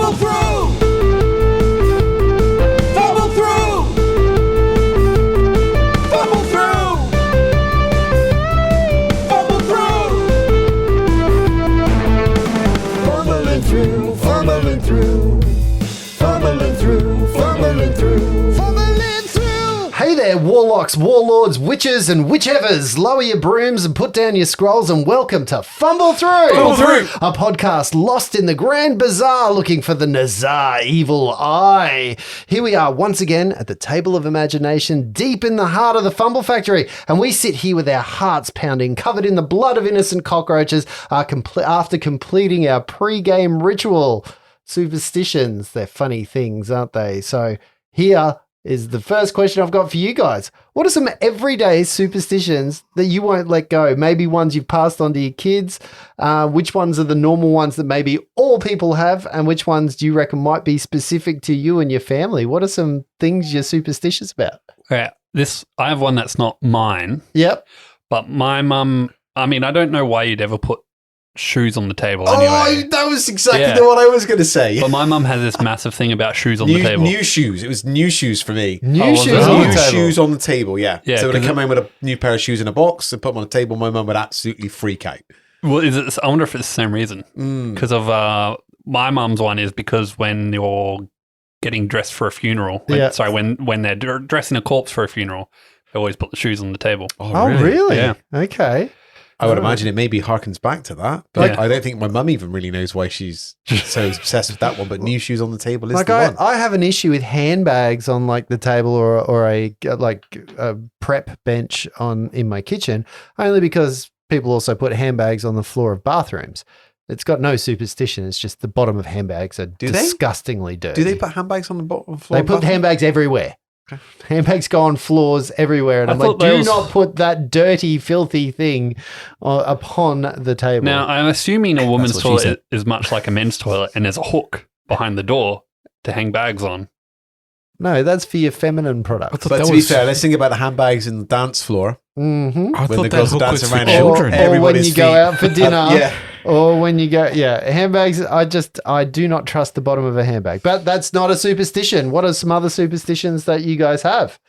Fumble through! Fumble through! Fumble through! Fumble through! Fumbling through, fumbling through. Fumbling through, fumbling through. Fumbling through! Hey there, warlocks, warlords, witches, and whichevers. Lower your brooms and put down your scrolls and welcome to Fumble Through! Fumble Through! A podcast lost in the Grand Bazaar looking for the Nazar Evil Eye. Here we are once again at the table of imagination deep in the heart of the Fumble Factory, and we sit here with our hearts pounding, covered in the blood of innocent cockroaches after completing our pre-game ritual. Superstitions, they're funny things, aren't they? So here is the first question I've got for you guys. What are some everyday superstitions that you won't let go? Maybe ones you've passed on to your kids. Which ones are the normal ones that maybe all people have? And which ones do you reckon might be specific to you and your family? What are some things you're superstitious about? Okay, I have one that's not mine. Yep. But my mum, I mean, I don't know why you'd ever put shoes on the table anyway. Oh, that was exactly what I was going to say. But my mum has this massive thing about shoes on the table. New shoes. It was new shoes for me. New shoes on the New table. shoes on the table, yeah. Yeah, So when I 'cause come in with a new pair of shoes in a box and put them on the table, my mum would absolutely freak out. Well, I wonder if it's the same reason. Because of my mum's one is because when you're getting dressed for a funeral, when they're dressing a corpse for a funeral, they always put the shoes on the table. Oh, really? Yeah. Okay. I would imagine it maybe harkens back to that, but I don't think my mum even really knows why she's so obsessed with that one. But new shoes on the table is the one. I have an issue with handbags on like the table or a prep bench in my kitchen, only because people also put handbags on the floor of bathrooms. It's got no superstition. It's just the bottom of handbags are disgustingly dirty. Do they put handbags on the bottom floor? They put handbags everywhere. Okay. Handbags go on floors everywhere. And I'm like, do not put that dirty, filthy thing upon the table. Now, I'm assuming a woman's toilet is much like a men's toilet and there's a hook behind the door to hang bags on. No, that's for your feminine products. But to be fair, let's think about the handbags in the dance floor. Mm-hmm. I When thought the that girls are hook was dancing for around children. Or when everybody's you go feet. out for dinner. Yeah. Or when you go, handbags, I do not trust the bottom of a handbag. But that's not a superstition. What are some other superstitions that you guys have?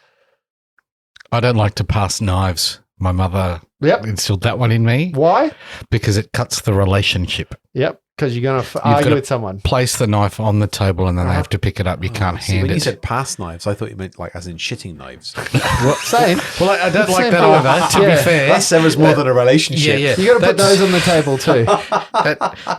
I don't like to pass knives. My mother instilled that one in me. Why? Because it cuts the relationship. Yep, because you're going to argue with someone. Place the knife on the table and then they have to pick it up. You can't hand When it. you said pass knives, I thought you meant like as in shitting knives. Same. Well, I don't like Same that thing. either, to be fair. That severs more than a relationship. Yeah. You got to put those on the table too.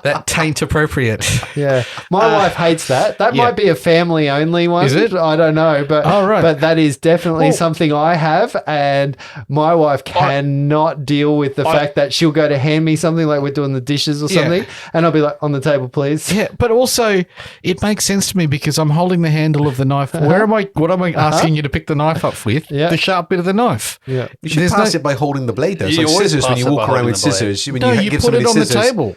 that taint appropriate. Yeah. My wife hates that. That might be a family only one. Is it? I don't know. But, but that is definitely something I have. And my wife cannot deal with the fact that she'll go to hand me something like we're doing the dishes or something. And I'll be like, on the table, please. Yeah, but also it makes sense to me because I'm holding the handle of the knife. What am I asking you to pick the knife up with? Yeah. The sharp bit of the knife. Yeah. You should pass it by holding the blade though. It's You like always scissors when pass you it walk by around holding with the blade. scissors. When No, you you give put it somebody on the scissors, table.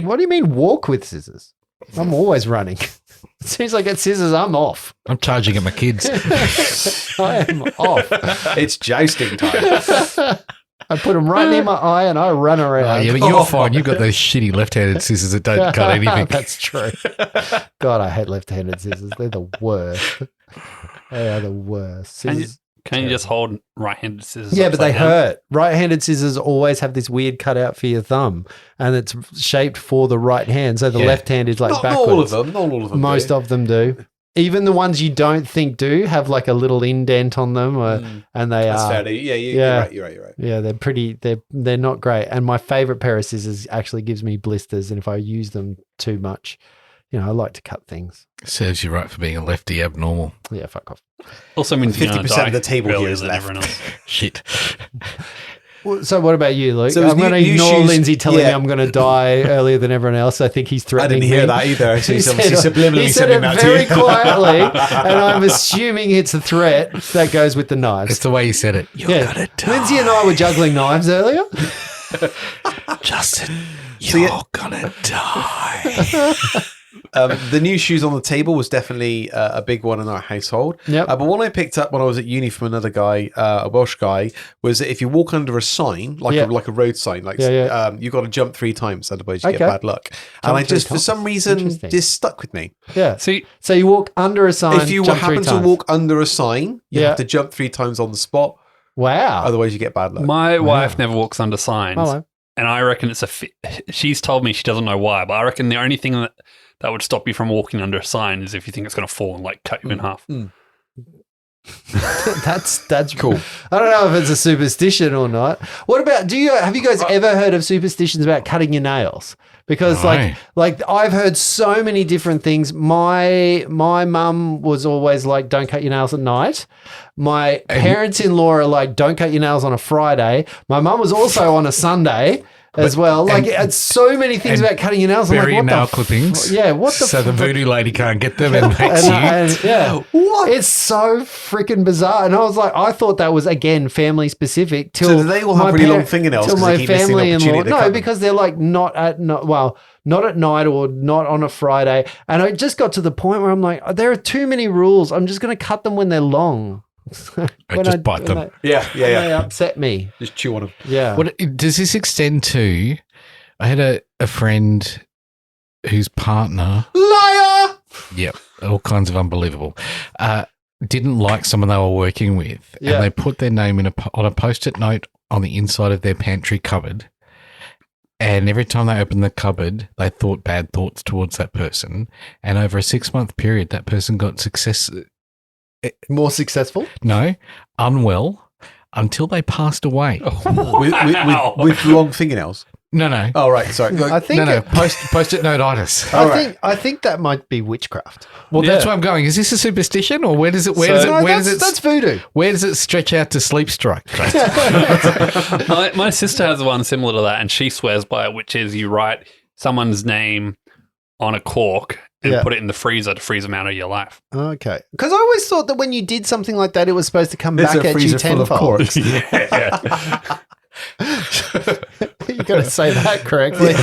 What do you mean walk with scissors? I'm always running. As soon as I get scissors, I'm off. I'm charging at my kids. I am off. It's jousting time. I put them right near my eye and I run around. Oh, yeah, but you're fine. You've got those shitty left-handed scissors that don't cut anything. That's true. God, I hate left-handed scissors. They're the worst. They are the worst. Scissors. Can you just hold right-handed scissors? Yeah, but they upside down? hurt. Right-handed scissors always have this weird cutout for your thumb, and it's shaped for the right hand. So the left hand is like Not backwards. all of them. Not all of them. Most of them do. Even the ones you don't think do have like a little indent on them, and they That's are. fair. Yeah, you're right. Yeah, they're pretty. They're not great. And my favorite pair of scissors actually gives me blisters, and if I use them too much, I like to cut things. Serves you right for being a lefty abnormal. Yeah, fuck off. Also means 50% of the table here is than left. everyone else. Shit. So what about you, Luke? So I'm going to ignore shoes- Lindsay telling me yeah. I'm going to die earlier than everyone else. I think he's I threatening didn't hear me. that either. So he's He obviously said- subliminally he said sending it that very to you. quietly, and I'm assuming it's a threat that goes with the knives. It's the way you said it. You're gonna die. Lindsay and I were juggling knives earlier. Justin, you're gonna die. The new shoes on the table was definitely a big one in our household. Yep. But one I picked up when I was at uni from another guy, a Welsh guy, was that if you walk under a sign, like a road sign, you've got to jump 3 times, otherwise you get bad luck. And I just, for some reason, this stuck with me. Yeah. So you walk under a sign. If you happen to walk under a sign, you have to jump 3 times on the spot. Wow. Otherwise, you get bad luck. My wife never walks under signs. Hello. And I reckon it's she's told me she doesn't know why, but I reckon the only thing that would stop you from walking under a sign is if you think it's going to fall and like cut you in half. That's cool. I don't know if it's a superstition or not. What about have you guys ever heard of superstitions about cutting your nails? Because like I've heard so many different things. My mum was always like, don't cut your nails at night. My parents-in-law are like, don't cut your nails on a Friday. My mum was also on a Sunday as well. Like it's so many things about cutting your nails. Bury your nail clippings. What the so the voodoo lady can't get them and makes you. What? It's so freaking bizarre. And I was like, I thought that was again family specific. So do they all have really long fingernails? Till my family-in-law. No, because they're like not at night or not on a Friday. And I just got to the point where I'm like, there are too many rules. I'm just going to cut them when they're long. Just bite them. They upset me. Just chew on them. Yeah. Does this extend to? I had a friend whose partner, liar. Yep, all kinds of unbelievable. Didn't like someone they were working with, and they put their name on a post-it note on the inside of their pantry cupboard. And every time they opened the cupboard, they thought bad thoughts towards that person. And over a 6-month period, that person got more successful? No, unwell until they passed away. With long fingernails? No. Oh, right. Sorry. I think post-it notitis. I think that might be witchcraft. Well, that's where I'm going. Is this a superstition, or where does it? That's voodoo. Where does it stretch out to sleep strike? My sister has one similar to that, and she swears by it, which is you write someone's name on a cork and put it in the freezer to freeze them out of your life. Okay. Because I always thought that when you did something like that, it was supposed to come back at you tenfold. You got to say that correctly.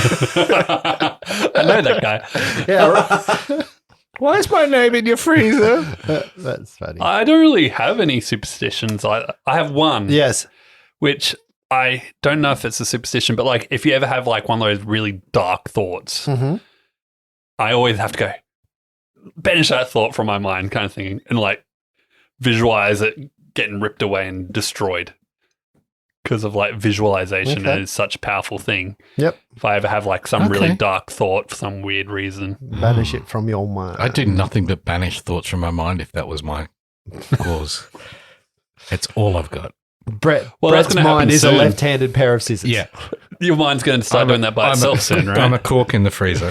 I know that guy. Yeah. Right. Why is my name in your freezer? That's funny. I don't really have any superstitions. I have one. Yes. Which I don't know if it's a superstition, but like if you ever have like one of those really dark thoughts, I always have to go, banish that thought from my mind kind of thing and like visualize it getting ripped away and destroyed. Because of like visualization is such a powerful thing. Yep. If I ever have like some really dark thought for some weird reason. Banish it from your mind. I do nothing but banish thoughts from my mind if that was my cause. It's all I've got. Brett's mind is a left-handed pair of scissors. Yeah. Your mind's going to start doing that by itself soon, right? I'm a cork in the freezer.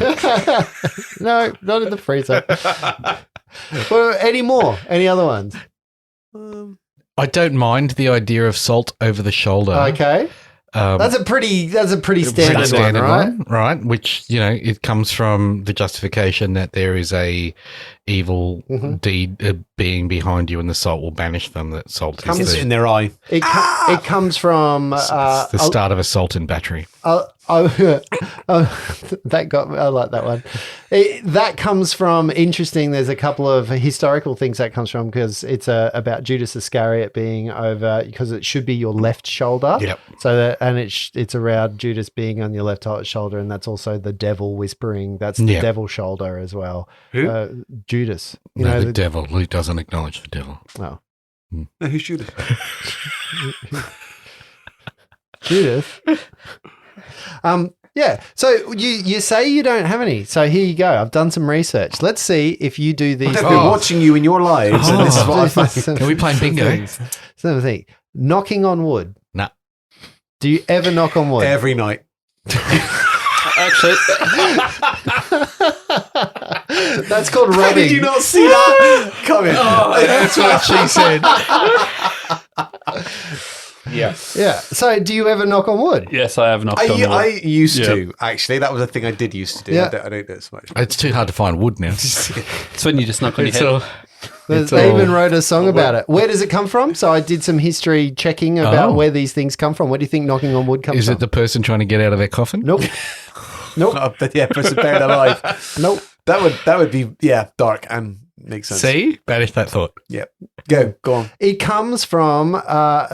No, not in the freezer. Well, any more? Any other ones? I don't mind the idea of salt over the shoulder. Okay. That's a pretty standard one, right? Right, which, it comes from the justification that there is a evil deed being behind you and the salt will banish them. That salt comes in their eye. It comes from... it's the start of a salt in battery. I like that one. That comes from, interesting, there's a couple of historical things that comes from, because it's about Judas Iscariot being over, because it should be your left shoulder. Yep. So it's around Judas being on your left shoulder, and that's also the devil whispering. That's the devil shoulder as well. Who? Judas. The devil. He doesn't acknowledge the devil. Oh. No, who's Judas? Judith. Yeah. So you say you don't have any. So here you go. I've done some research. Let's see if you do these. I've been watching you in your lives, and this is what I find. Are we playing bingo? Some thing. Knocking on wood. Nah. Do you ever knock on wood? Every night. Actually, that's called rubbing. How did you not see that coming? That's what she said. Yeah. So do you ever knock on wood? yes, I have knocked on wood. I used to, actually. That was a thing I did used to do. Yeah. I don't do it so much. It's too hard to find wood now. It's when you just knock on your head. They even wrote a song about it. Where does it come from? So I did some history checking about where these things come from. Where do you think knocking on wood comes from? Is it the person trying to get out of their coffin? Nope. Yeah, person buried alive. Nope. That would be dark and makes sense. See? Banish that thought. Yep. Go on. It comes from,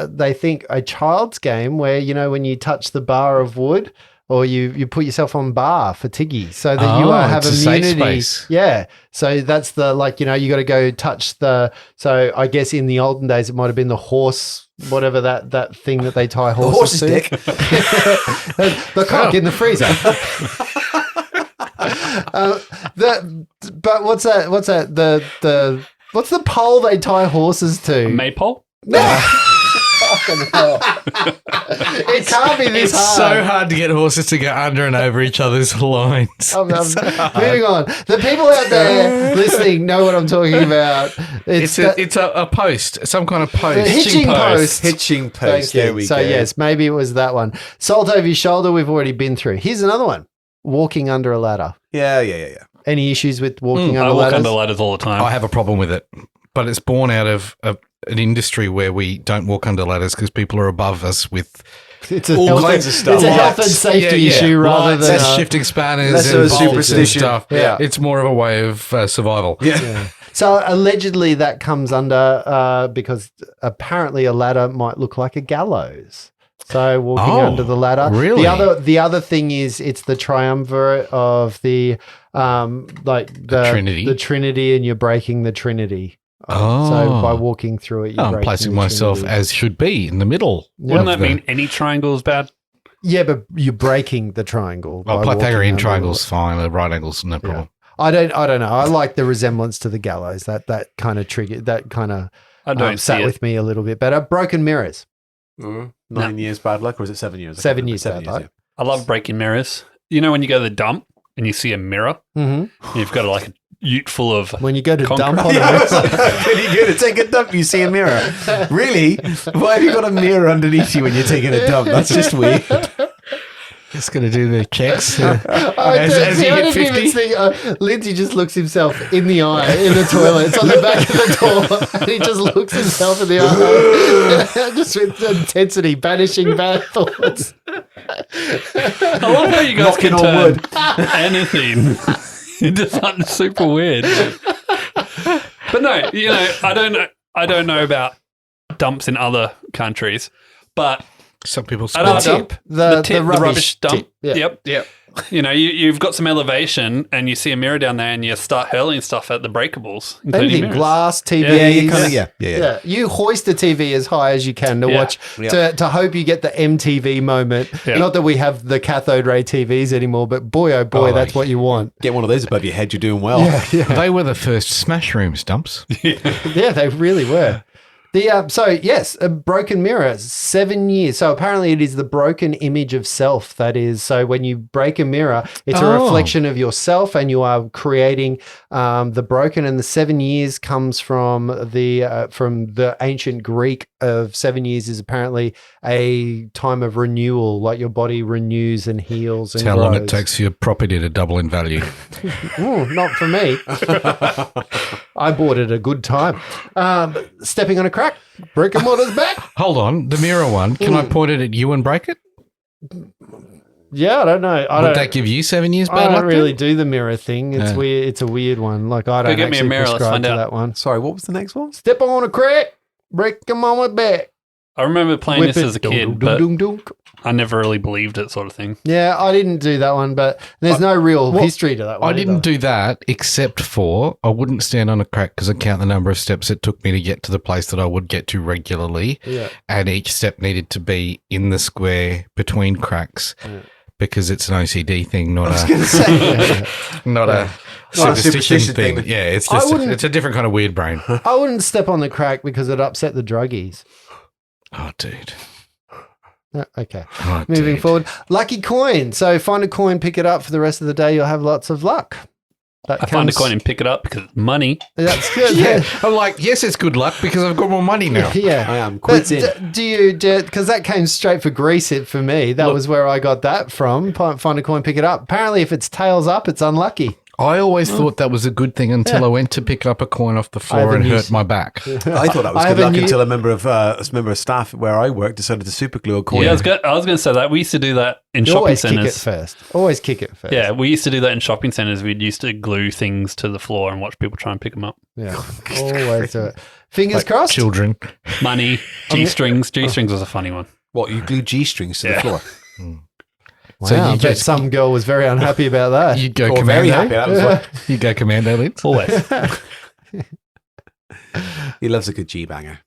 they think, a child's game where, when you touch the bar of wood or you put yourself on bar for Tiggy so that you have immunity. Yeah. So that's the, you got to go touch so I guess in the olden days, it might have been the horse, whatever that thing that they tie horses to. Dick. The cock in the freezer. But what's that? What's the pole they tie horses to? A maypole? No. It can't be this hard. It's so hard to get horses to go under and over each other's lines. Moving on. The people out there listening know what I'm talking about. It's a post, some kind of post. Hitching post. Hitching post. There we go. Yes, maybe it was that one. Salt over your shoulder, we've already been through. Here's another one. Walking under a ladder. Yeah. Any issues with walking under ladders? I walk under ladders all the time. I have a problem with it, but it's born out of an industry where we don't walk under ladders because people are above us with all kinds of stuff. It's a health and safety issue rather than shifting spanners and superstition stuff. Yeah. It's more of a way of survival. Yeah. So allegedly that comes under because apparently a ladder might look like a gallows. So walking under the ladder. Really? The other thing is it's the triumvirate of the Trinity. The Trinity, and you're breaking the Trinity. So by walking through it, I'm placing myself as should be in the middle. Wouldn't that mean any triangle is bad? Yeah, but you're breaking the triangle. Pythagorean triangle's fine. The right angle's no problem. I don't know. I like the resemblance to the gallows. That kind of triggered. That kind of sat with me a little bit better. Broken mirrors. 9 years bad luck, or is it 7 years? 7 years bad luck. I love breaking mirrors. You know when you go to the dump and you see a mirror, and you've got a ute full of when you go to concrete. dump on a mirror. When you go to take a dump, you see a mirror. Really? Why have you got a mirror underneath you when you're taking a dump? That's just weird. Just going to do the checks. As you hit 50. Lindsay just looks himself in the eye in the toilet. It's on the back of the door. And he just looks himself in the eye. Just with intensity, banishing bad thoughts. I love how you guys can turn anything into something super weird. But no, I don't know about dumps in other countries, but some people the rubbish dump. Yep. You've got some elevation and you see a mirror down there and you start hurling stuff at the breakables. Anything, glass, TVs. Yeah. You hoist the TV as high as you can to watch, to hope you get the MTV moment. Yeah. Not that we have the cathode ray TVs anymore, but boy, oh boy, that's what you want. Get one of those above your head, you're doing well. Yeah. They were the first smash room stumps. Yeah, they really were. A broken mirror, 7 years. So apparently it is the broken image of self. That is, so when you break a mirror, it's a reflection of yourself and you are creating the broken. And the 7 years comes from the ancient Greek of 7 years is apparently a time of renewal, like your body renews and heals and how grows. long it takes for your property to double in value. Ooh, not for me. I bought it a good time. Stepping on a crack, brick and mortar's back. Hold on, the mirror one. Can I point it at you and break it? Yeah, I don't know. Would that give you 7 years bad luck? I don't really do the mirror thing. It's weird. It's a weird one. Like I don't get me a mirror. Let's find out that one. Sorry, what was the next one? Step on a crack, break a mama's back. I remember playing this as a kid, but I never really believed it, sort of thing. Yeah, I didn't do that one, but there's no real history to that one. I didn't do that, except for I wouldn't stand on a crack because I count the number of steps it took me to get to the place that I would get to regularly. Yeah. And each step needed to be in the square between cracks because it's an OCD thing, not a superstition thing. Yeah, it's just it's a different kind of weird brain. I wouldn't step on the crack because it upset the druggies. Oh, dude. Okay. Moving forward. Lucky coin. So find a coin, pick it up for the rest of the day. You'll have lots of luck. Find a coin and pick it up because it's money. That's good. Yeah. I'm like, yes, it's good luck because I've got more money now. Yeah. I am. Quits in. Do you, because that came straight for Greece for me. That was where I got that from. Find a coin, pick it up. Apparently, if it's tails up, it's unlucky. I always thought that was a good thing until I went to pick up a coin off the floor and hurt my back. I thought that was good luck until a member of staff where I work decided to super glue a coin. Yeah, I was going to say that. We used to do that in shopping centres. Always kick it first. Yeah, we used to do that in shopping centres. We'd used to glue things to the floor and watch people try and pick them up. Yeah, always do it. Fingers crossed. Children. Money, G-strings. G-strings was a funny one. What, you glue G-strings to the floor? Wow, so I bet some girl was very unhappy about that. You'd go commando. Very happy. That was like, you go commando, Linz. Always. He loves a good G-banger.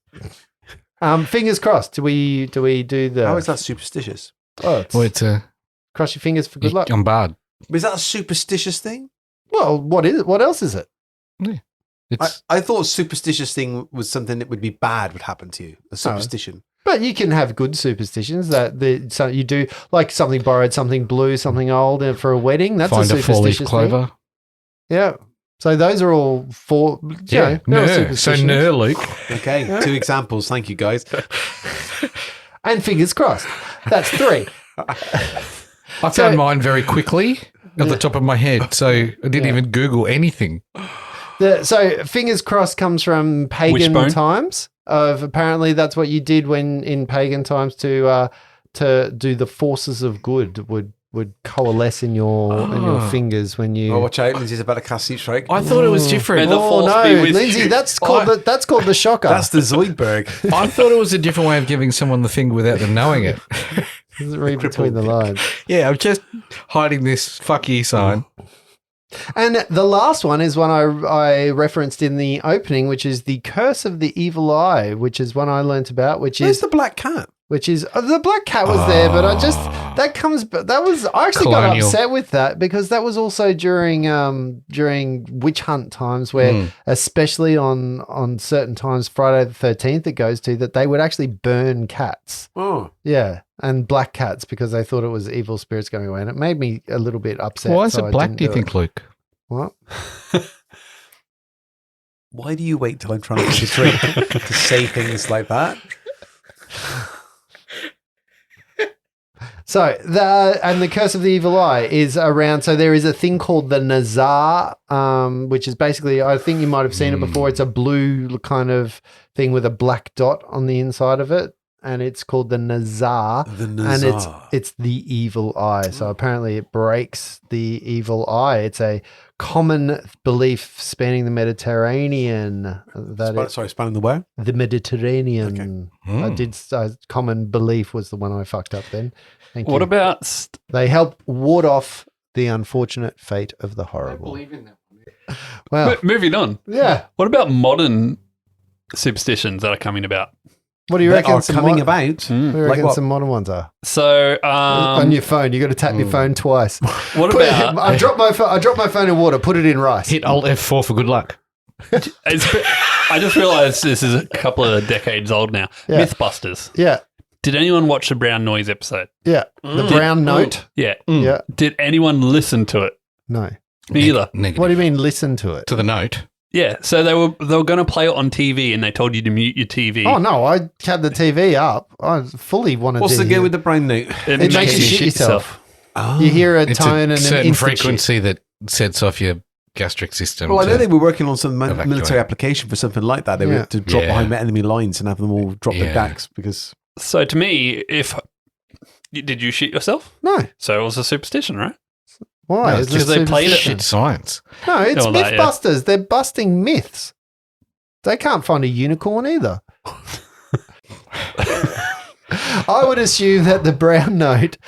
Fingers crossed. Do we do the... How is that superstitious? It's cross your fingers for good luck. I'm bad. Is that a superstitious thing? Well, what is it? What else is it? Yeah. I thought a superstitious thing was something that would be bad would happen to you. A superstition. But you can have good superstitions so you do, like something borrowed, something blue, something old for a wedding. That's Find a superstitious a 4-leaf clover. Thing. Yeah. So those are all four. Yeah. So Luke. Okay. 2 examples. Thank you, guys. And fingers crossed. That's 3. I found mine very quickly at the top of my head. So I didn't even Google anything. So fingers crossed comes from pagan times. Apparently that's what you did when in pagan times to do the forces of good would coalesce in your fingers when you. Oh, watch out! Lindsay's about to cast Sleep Strike. I thought it was different. Oh no, Lindsay, that's called the shocker. That's the Zoidberg. I thought it was a different way of giving someone the finger without them knowing it. Read between the lines. Yeah, I'm just hiding this fuck you sign. And the last one is one I referenced in the opening, which is the Curse of the Evil Eye, which is one I learnt about. Where's the black cat? Which is the black cat was there, but I actually got upset with that because that was also during witch hunt times where, especially on certain times, Friday the 13th it goes to that they would actually burn cats. Oh, yeah. And black cats because they thought it was evil spirits going away. And it made me a little bit upset. Why is it black, do you think, Luke? What? Why do you wait till I'm trying to get a drink to say things like that? So the Curse of the Evil Eye is around. So there is a thing called the Nazar, which is basically, I think you might have seen it before. It's a blue kind of thing with a black dot on the inside of it. And it's called the Nazar. And it's the evil eye. So apparently it breaks the evil eye. It's a common belief spanning the Mediterranean. Spanning the where? The Mediterranean. Okay. Common belief was the one I fucked up then. Thank you. What about... They help ward off the unfortunate fate of the horrible. I believe in that one. Well, moving on. Yeah. What about modern superstitions that are coming about? What do you reckon? Are coming about. What do you reckon some modern ones are? So on your phone, you got to tap your phone twice. What about? I dropped my phone in water. Put it in rice. Hit Alt F4 for good luck. I just realised this is a couple of decades old now. Yeah. Mythbusters. Yeah. Did anyone watch the Brown Noise episode? Yeah. The Brown Note. Yeah. Yeah. Did anyone listen to it? No. Me either. Negative. What do you mean listen to it? To the note. Yeah, so they were going to play it on TV, and they told you to mute your TV. Oh no, I had the TV up. I fully wanted. What's the go with the Brown Note? It makes you shit yourself. Oh. You hear a tone and a certain frequency that sets off your gastric system. Well, I know they were working on some military application for something like that. They were to drop behind enemy lines and have them all drop their backs because. So to me, did you shit yourself? No. So it was a superstition, right? Why? No, because they played it. Shit science. No, it's Mythbusters. They're busting myths. They can't find a unicorn either. I would assume that the Brown Note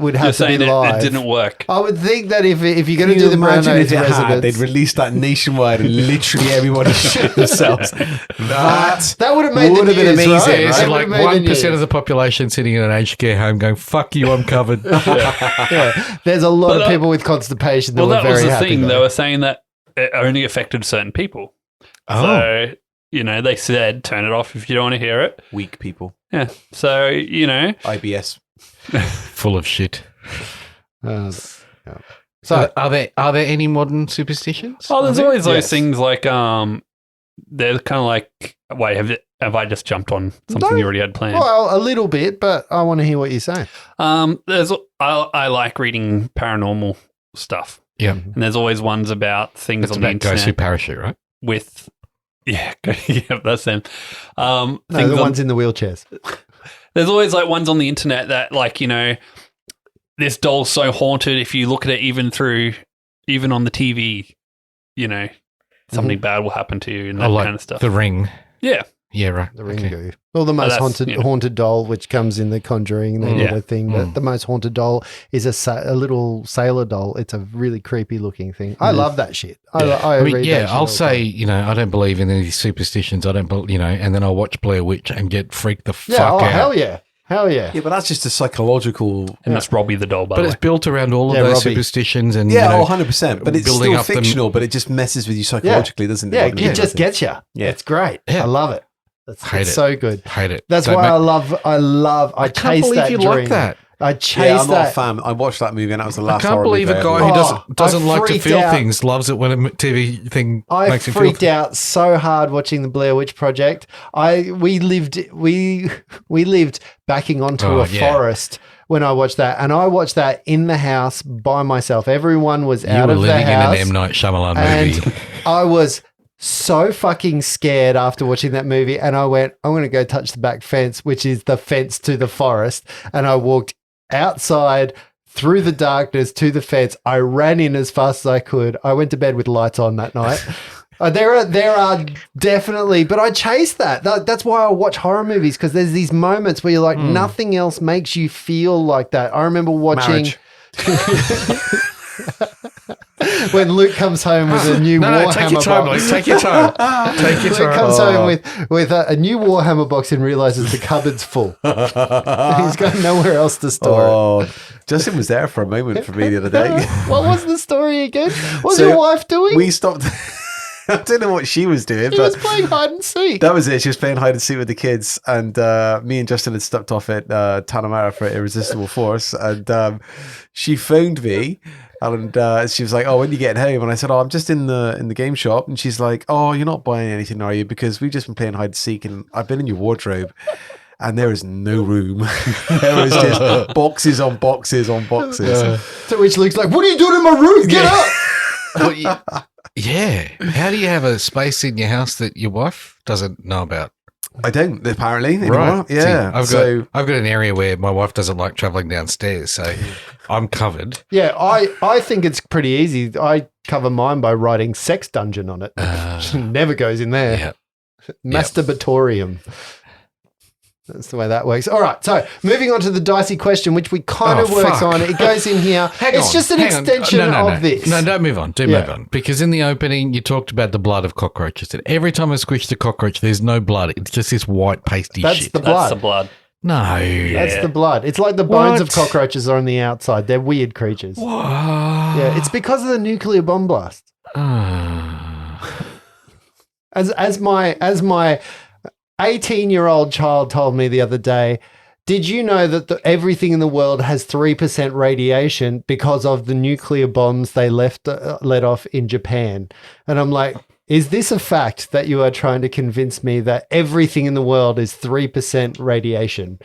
would have to be live. It didn't work. I would think that if you're going to do the Brown Note residence, they'd release that nationwide and literally everybody shit themselves. That would have made the news, been amazing. Right? So like 1% of the population sitting in an aged care home going, "Fuck you, I'm covered." Yeah. There's a lot of people with constipation that were very happy. Well, that was the thing. They were saying that it only affected certain people. Oh. So, they said, turn it off if you don't want to hear it. Weak people. Yeah. So, IBS. Full of shit. So, are there any modern superstitions? Oh, there's always those things like, they're kind of like, wait, have I just jumped on something you already had planned? Well, a little bit, but I want to hear what you're saying. I like reading paranormal stuff. Yeah. And there's always ones about things on the internet. Guys who parachute, right? With, that's them. No, the ones in the wheelchairs. There's always like ones on the internet that like, you know, this doll's so haunted. If you look at it even on the TV, you know, something bad will happen to you and that kind of stuff. The Ring. Yeah. Yeah, right. The Ringu. Well, the most haunted doll, which comes in The Conjuring, that thing. But the most haunted doll is a little sailor doll. It's a really creepy looking thing. I love that shit. I read that shit I'll say, you know, I don't believe in any superstitions. I don't, you know, and then I'll watch Blair Witch and get freaked the fuck out. Hell yeah. Hell yeah. Yeah, but that's just a psychological... And that's Robbie the doll, by the way. But it's built around all of those superstitions and, 100%. But it's still fictional, but it just messes with you psychologically, doesn't it? Yeah, it just gets you. Yeah. It's great. Yeah. I love it. It's so good. Hate it. That's why I chase that dream. Like that. I chase I'm not a fan. I watched that movie and that was the last horror movie. I can't believe a guy who doesn't like to feel things loves it when a TV thing makes him feel. I freaked out so hard watching the Blair Witch Project. We lived backing onto a forest when I watched that, and I watched that in the house by myself. Everyone was out of the house. You were living in an M. Night Shyamalan movie. I was so fucking scared after watching that movie, and I went, I'm going to go touch the back fence, which is the fence to the forest, and I walked outside through the darkness to the fence. I ran in as fast as I could. I went to bed with lights on that night. There are definitely, but I chase that. That's why I watch horror movies, because there's these moments where you're like, nothing else makes you feel like that. I remember watching... when Luke comes home with a new Warhammer take your time, box. Take your time. Take your time. Luke comes home with a new Warhammer box and realizes the cupboard's full. He's got nowhere else to store it. Justin was there for a moment for me the other day. What was the story again? What was your wife doing? We stopped... I don't know what she was doing. She was playing hide and seek. That was it. She was playing hide and seek with the kids, and me and Justin had stepped off at Tanamara for Irresistible Force, and she phoned me, and she was like, "Oh, when are you getting home?" And I said, "Oh, I'm just in the game shop." And she's like, "Oh, you're not buying anything, are you? Because we've just been playing hide and seek, and I've been in your wardrobe." And there is no room. There is just boxes on boxes on boxes. To which Luke's like, "What are you doing in my room? Get up!" Yeah. How do you have a space in your house that your wife doesn't know about? I don't, apparently. Anymore. Right. Yeah. See, I've got an area where my wife doesn't like traveling downstairs, so I'm covered. Yeah, I think it's pretty easy. I cover mine by writing sex dungeon on it. She never goes in there. Yeah. Masturbatorium. That's the way that works. All right, so moving on to the dicey question, which we kind of works on. It goes in here. It's just an extension of this. No, don't move on. Move on. Because in the opening, you talked about the blood of cockroaches. And every time I squish the cockroach, there's no blood. It's just this white pasty shit. That's the blood. That's the blood. No. That's the blood. It's like the bones of cockroaches are on the outside. They're weird creatures. What? Yeah, it's because of the nuclear bomb blast. As my 18-year-old child told me the other day, did you know that everything in the world has 3% radiation because of the nuclear bombs they let off in Japan? And I'm like, is this a fact that you are trying to convince me that everything in the world is 3% radiation?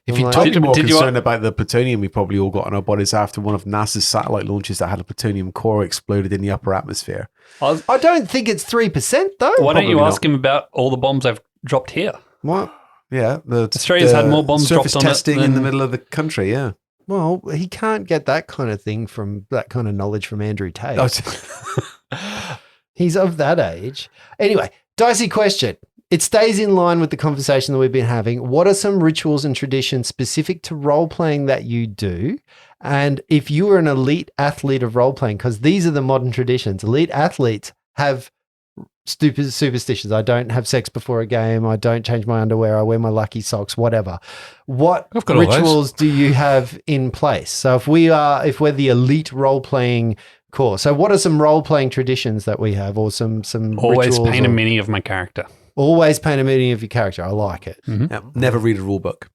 If you're probably more concerned about the plutonium we probably all got in our bodies after one of NASA's satellite launches that had a plutonium core exploded in the upper atmosphere. I don't think it's 3%, though. Why don't you ask him about all the bombs I've dropped here? What? Yeah. Australia's had more bombs dropped on testing in the middle of the country, yeah. Well, he can't get that kind of thing that kind of knowledge from Andrew Tate. He's of that age. Anyway, dicey question. It stays in line with the conversation that we've been having. What are some rituals and traditions specific to role-playing that you do? And if you were an elite athlete of role-playing, because these are the modern traditions, elite athletes have stupid superstitions. I don't have sex before a game. I don't change my underwear. I wear my lucky socks, whatever. What rituals do you have in place? So if we're the elite role-playing core, so what are some role-playing traditions that we have, or some always rituals? Paint a mini of my character. Always paint a mini of your character. I like it. Mm-hmm. Yeah, never read a rule book.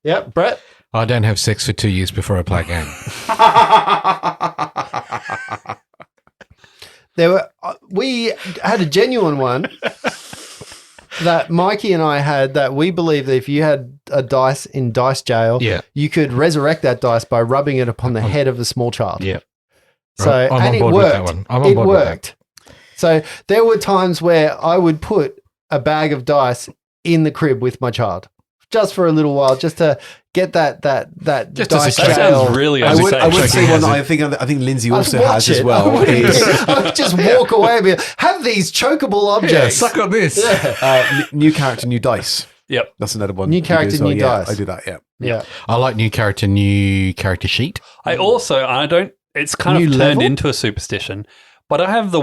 Yep, Brett? I don't have sex for 2 years before I play a game. We had a genuine one that Mikey and I had, that we believe that if you had a dice in dice jail, you could resurrect that dice by rubbing it upon the head of a small child. Yeah. So, I'm and on it board with that worked. one. I'm on It board with that. worked. So there were times where I would put a bag of dice in the crib with my child just for a little while, just to get that Just dice as a That trail. sounds really I would unsafe. say one that I think Lindsay also has as well. I would just walk away and be like, have these chokeable Yeah, objects. suck on this. New character, new dice. Yep. That's another one. New you do character, as well. new Yeah, dice. I do that, yeah. Yeah. I like new character sheet. It's kind New of turned level? into a superstition, but I have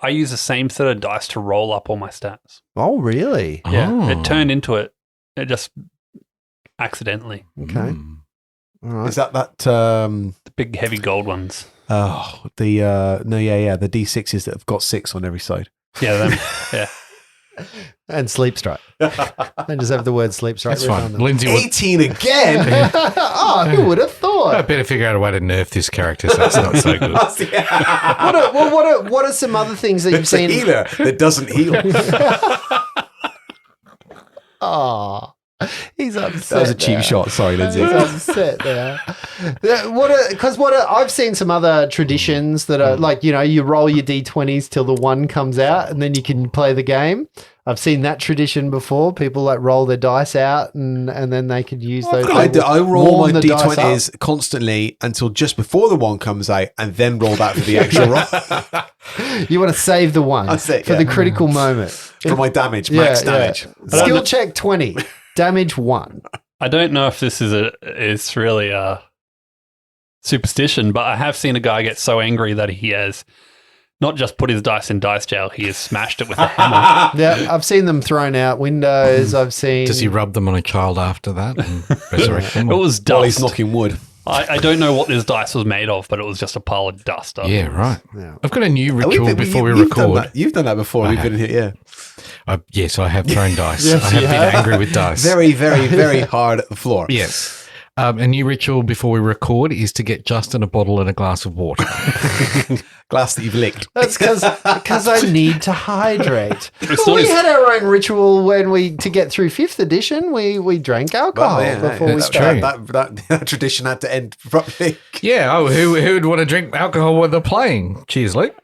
I use the same set of dice to roll up all my stats. Oh, really? Yeah. Oh. It turned into it. It just accidentally. Okay. Mm. All right. Is that The big heavy gold ones. the D6s that have got 6 on every side? Yeah, them. Yeah. And sleep strike. And just have the word sleep strike. That's written on fine. them. Lindsay, 18 again. Oh, who would have I thought? better figure out a way to nerf this character so it's not so good. What are some other things that you've It's a seen? healer that doesn't heal. Oh, he's upset. That was a cheap there. shot. Sorry, Lindsay. He's upset there. I've seen some other traditions that are like, you roll your D20s till the 1 comes out and then you can play the game. I've seen that tradition before. People like roll their dice out and then they could use those. I roll warm my the dice D20s constantly until just before the 1 comes out and then roll that for the actual roll. You want to save the 1 That's it, for yeah. the critical moment. For my damage, max damage. Skill check 20, damage 1. I don't know if this is really a superstition, but I have seen a guy get so angry that he has not just put his dice in dice jail, he has smashed it with a hammer. Yeah, I've seen them thrown out windows. I've seen. Does he rub them on a child after that and resurrect them? It was dust. While he's knocking wood. I don't know what this dice was made of, but it was just a pile of dust. Yeah, right. Yeah. I've got a new Oh, ritual before we record. You've done that before. We've been in here, yeah. Yes, I have thrown dice. Yes, I have you been have. angry with dice. Very, very, very hard at the floor. Yes. A new ritual before we record is to get Justin a bottle and a glass of water. Glass that you've licked. That's because I need to hydrate. It's Well, not we as- had our own ritual when to get through 5th edition. We drank alcohol before we that's started. true. That tradition had to end properly. Yeah. Oh, who would want to drink alcohol while they're playing? Cheers, Luke.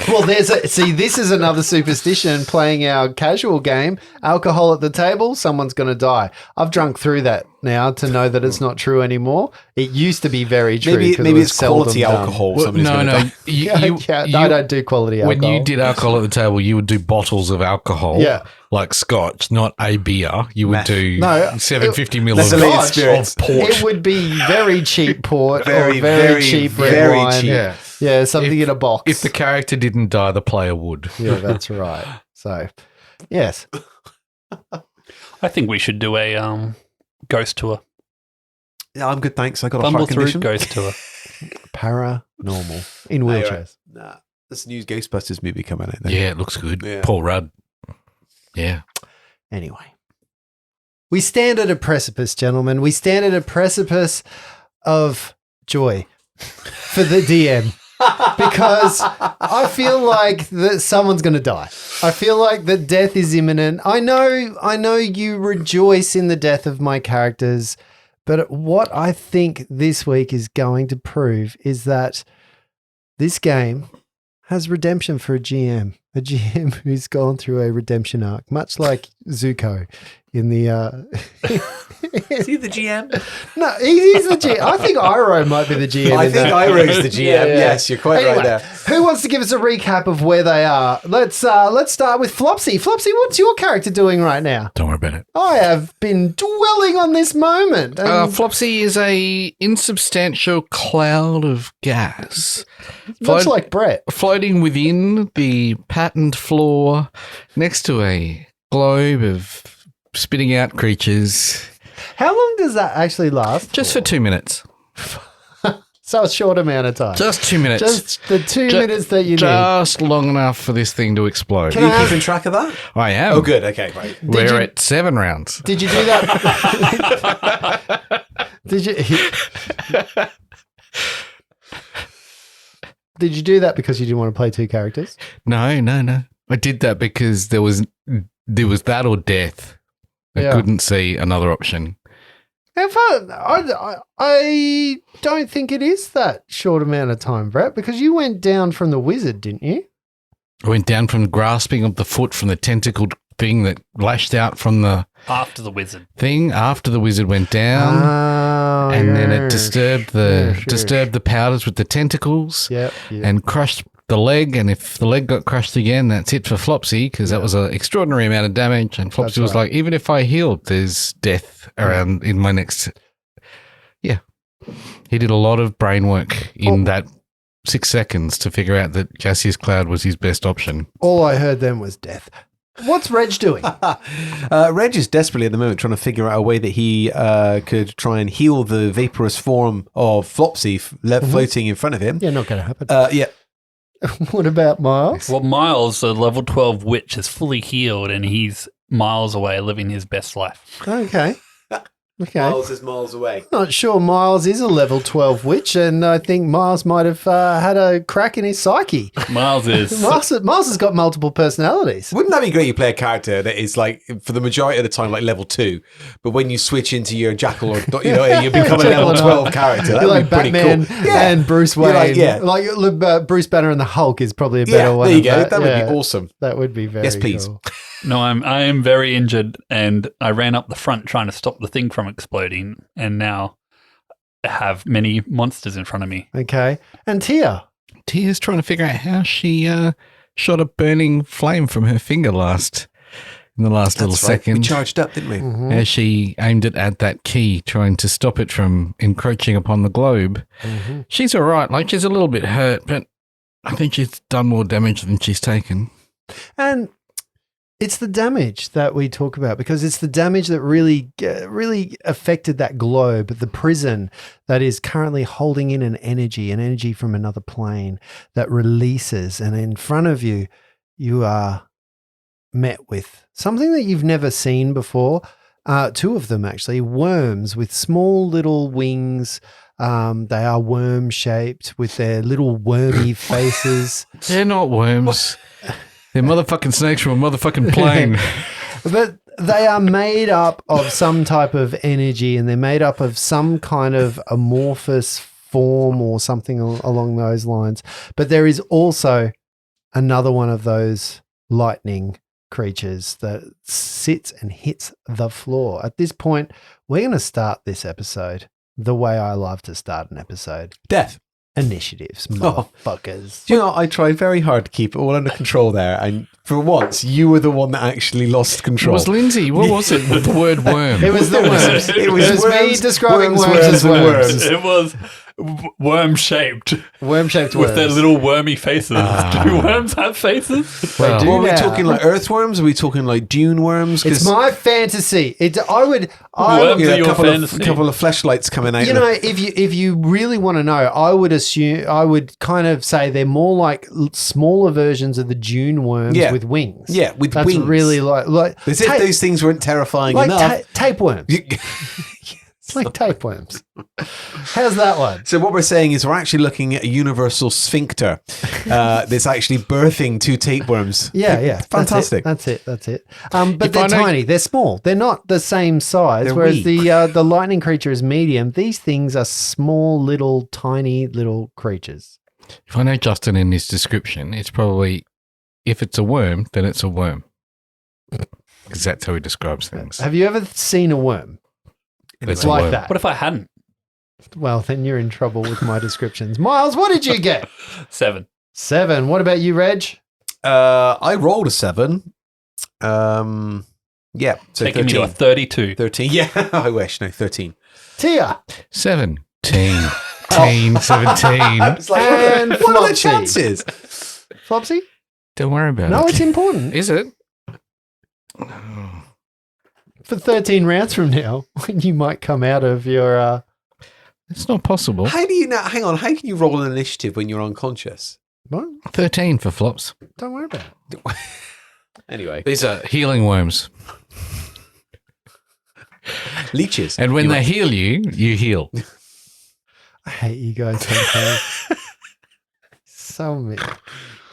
Well, this is another superstition. Playing our casual game, alcohol at the table, someone's going to die. I've drunk through that now to know that it's not true anymore. It used to be very true. Maybe 'cause it was it's quality seldom done. alcohol. Well, somebody's no, gonna no. die. I don't do quality alcohol. When you did alcohol at the table, you would do bottles of alcohol. Yeah. Like scotch, not a beer. You would do No, 750 ml That's of a layered Scotch. spirits. port. It would be very cheap port Very, or very, very, cheap red very wine. cheap. Yeah, something in a box. If the character didn't die, the player would. Yeah, that's right. So, yes. I think we should do a ghost tour. Yeah, I'm good, thanks. I got a Fumble heart through condition. ghost tour. Paranormal in wheelchairs. Nah, this new Ghostbusters movie coming out. Then. Yeah, it looks good. Yeah. Paul Rudd. Yeah. Anyway, we stand at a precipice, gentlemen. We stand at a precipice of joy for the DM. Because I feel like that someone's going to die. I feel like that death is imminent. I know you rejoice in the death of my characters, but what I think this week is going to prove is that this game has redemption for a GM who's gone through a redemption arc, much like Zuko in the... Is he the GM? No, he's the GM. I think Iroh might be the GM. I in think that. Iroh's the GM. Yeah, yeah. Yes, you're quite Anyway, right there. who wants to give us a recap of where they are? Let's start with Flopsy. Flopsy, what's your character doing right now? Don't worry about it. I have been dwelling on this moment. and Flopsy is a insubstantial cloud of gas. much like Brett. Floating within the patterned floor next to a globe of spitting out creatures. How long does that actually last? Just for 2 minutes. So a short amount of time. Just 2 minutes. Just the 2 Ju- minutes that you need. Just long enough for this thing to explode. Are you keeping track of that? I am. Oh, good. Okay, right. We're you- at 7 rounds. Did you do that? Did you? Did you do that because you didn't want to play 2 characters? No. I did that because there was that or death. I Yeah. couldn't see another option. How far? I don't think it is that short amount of time, Brett, because you went down from the wizard, didn't you? I went down from grasping of the foot from the tentacled thing that lashed out from the after the wizard went down, then it disturbed the powders with the tentacles, and crushed the leg. And if the leg got crushed again, that's it for Flopsy, because that was an extraordinary amount of damage. And Flopsy was like, even if I healed, there's death around in my next. Yeah, he did a lot of brain work in that 6 seconds to figure out that Cassius Cloud was his best option. All I heard then was death. What's Reg doing? Reg is desperately at the moment trying to figure out a way that he could try and heal the vaporous form of Flopsy floating in front of him. Yeah, not going to happen. Yeah. What about Miles? Well, Miles, the level 12 witch, is fully healed and he's miles away living his best life. Okay. Miles is miles away. Not sure Miles is a level 12 witch, and I think Miles might have had a crack in his psyche. Miles is. Miles has got multiple personalities. Wouldn't that be great? You play a character that is like, for the majority of the time, like level 2, but when you switch into your Jackal or you become a level 12 character. That would be pretty Batman cool. and Bruce Wayne. Like Bruce Banner and the Hulk is probably a better one. There you go. That would be awesome. That would be very Yes, please. cool. No, I am very injured, and I ran up the front trying to stop the thing from exploding, and now I have many monsters in front of me. Okay. And Tia? Tia's trying to figure out how she shot a burning flame from her finger in the last little second. We charged up, didn't we? Mm-hmm. As she aimed it at that key, trying to stop it from encroaching upon the globe. Mm-hmm. She's all right. Like, she's a little bit hurt, but I think she's done more damage than she's taken. And it's the damage that we talk about, because it's the damage that really affected that globe, the prison that is currently holding in an energy from another plane that releases. And in front of you, you are met with something that you've never seen before. 2 of them, actually, worms with small little wings. They are worm shaped with their little wormy faces. They're not worms. They're motherfucking snakes from a motherfucking plane. But they are made up of some type of energy, and they're made up of some kind of amorphous form or something along those lines. But there is also another one of those lightning creatures that sits and hits the floor. At this point, we're going to start this episode the way I love to start an episode. Death. Initiatives, motherfuckers. Do you know, I tried very hard to keep it all under control there, and for once, you were the one that actually lost control. It was Lindsay. What was it with the word worm? It was the worms. It was me describing worms as worms. It was worm-shaped. Worm-shaped worms. With their little wormy faces. Do worms have faces? Well, are we talking like earthworms? Are we talking like dune worms? It's my fantasy. Worms a are your fantasy. couple of fleshlights coming out. You know, if you really want to know, I would kind of say they're more like smaller versions of the dune worms with wings. Yeah, with That's wings. Really like as if those things weren't terrifying like enough. tapeworms. It's like tapeworms. How's that one? So what we're saying is we're actually looking at a universal sphincter that's actually birthing 2 tapeworms. Yeah. Fantastic. That's it. But they're tiny. They're small. They're not the same size. They're whereas weak. the lightning creature is medium. These things are small, little, tiny little creatures. If I know Justin in his description, it's probably, if it's a worm, then it's a worm. Because that's how he describes things. Have you ever seen a worm? It's like that. What if I hadn't? Well, then you're in trouble with my descriptions. Miles, what did you get? 7. 7. What about you, Reg? I rolled a 7. Yeah. So Taking 13. me to a 32. 13. Yeah, I wish. No, 13. Tia. 17. 17. It's like, And what are the Flopsy. chances? Flopsy? Don't worry about it. No, it's important. Is it? For 13 rounds from now, you might come out of your... It's not possible. How do you know? Hang on. How can you roll an initiative when you're unconscious? What? 13 for flops. Don't worry about it. Anyway. These are healing worms. Leeches. And when they heal you, you heal. I hate you guys sometimes. So mean.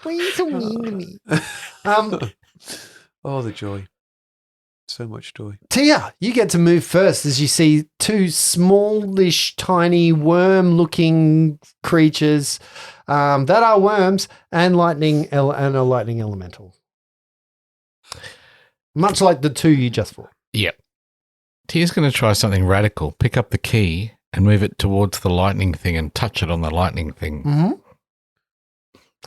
Why are you so mean to me? Oh, the joy. So much joy. Tia, you get to move first as you see two smallish, tiny worm-looking creatures that are worms and a lightning elemental. Much like the two you just fought. Yep. Tia's going to try something radical. Pick up the key and move it towards the lightning thing and touch it on the lightning thing. Mm-hmm.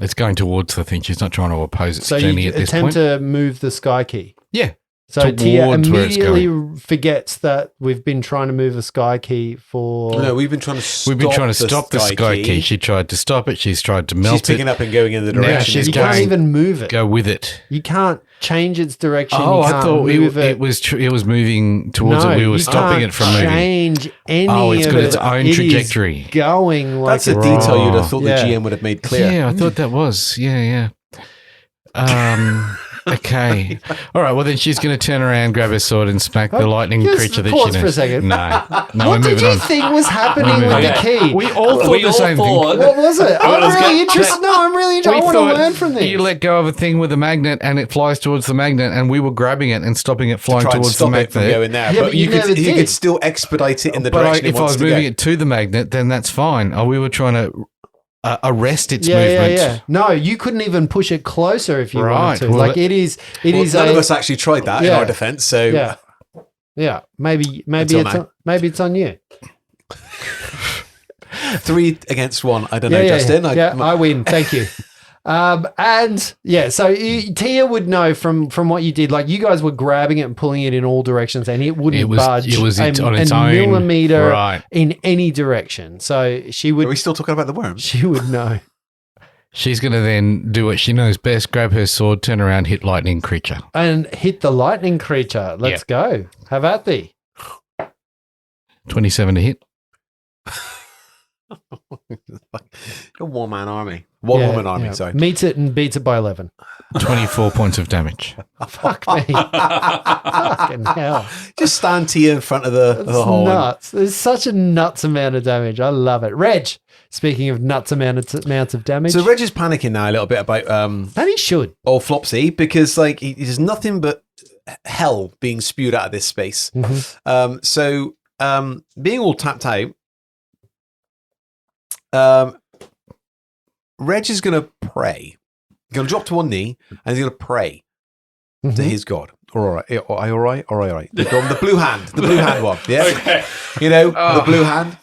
It's going towards the thing. She's not trying to oppose its journey at this point. So you attempt to move the sky key. Yeah. So Tia immediately forgets that we've been trying to move a sky key for... No, we've been trying to stop the sky key. She tried to stop it. She's tried to melt it. She's picking up and going in the direction. You can't even move it. Go with it. You can't change its direction. Oh, I thought it was moving towards it. We were stopping it from moving. Change any Oh, it's got its own trajectory. Going like that's a detail you'd have thought the GM would have made clear. Yeah, I thought that was. Yeah. Okay. All right. Well, then she's going to turn around, grab her sword, and smack the lightning creature that she knows. Pause for a second. No. What did you think was happening with the key? We all thought the same thing. What was it? I'm really interested. I want to learn from this. You let go of a thing with a magnet, and it flies towards the magnet, and we were grabbing it and stopping it flying towards the magnet. From going there. Yeah, but you could still expedite it in the direction if I was moving it to the magnet, then that's fine. We were trying to arrest its movement. Yeah. No, you couldn't even push it closer if you wanted to. Well, it is. None of us actually tried that in our defense. So yeah. Maybe it's on you. 3 against 1. I don't know, Justin. I win. Thank you. So Tia would know from what you did. Like you guys were grabbing it and pulling it in all directions, and it wouldn't budge. It was on its own millimeter in any direction. So she would. Are we still talking about the worms? She would know. She's going to then do what she knows best: grab her sword, turn around, hit lightning creature, and hit the lightning creature. Let's go. Have at thee. 27 to hit. A one-man army. One-woman army, sorry. Meets it and beats it by 11. 24 points of damage. Fuck me. Fucking hell. Just stand Tia in front of the hole. Nuts. There's such a nuts amount of damage. I love it. Reg, speaking of nuts amounts of damage. So Reg is panicking now a little bit about... and he should. Old Flopsy, because like there's nothing but hell being spewed out of this space. Mm-hmm. So being all tapped out, Reg is going to pray. He's going to drop to one knee and he's going to pray to his god. All right. The blue hand. The blue hand one. Yeah. Okay. You know, the blue hand.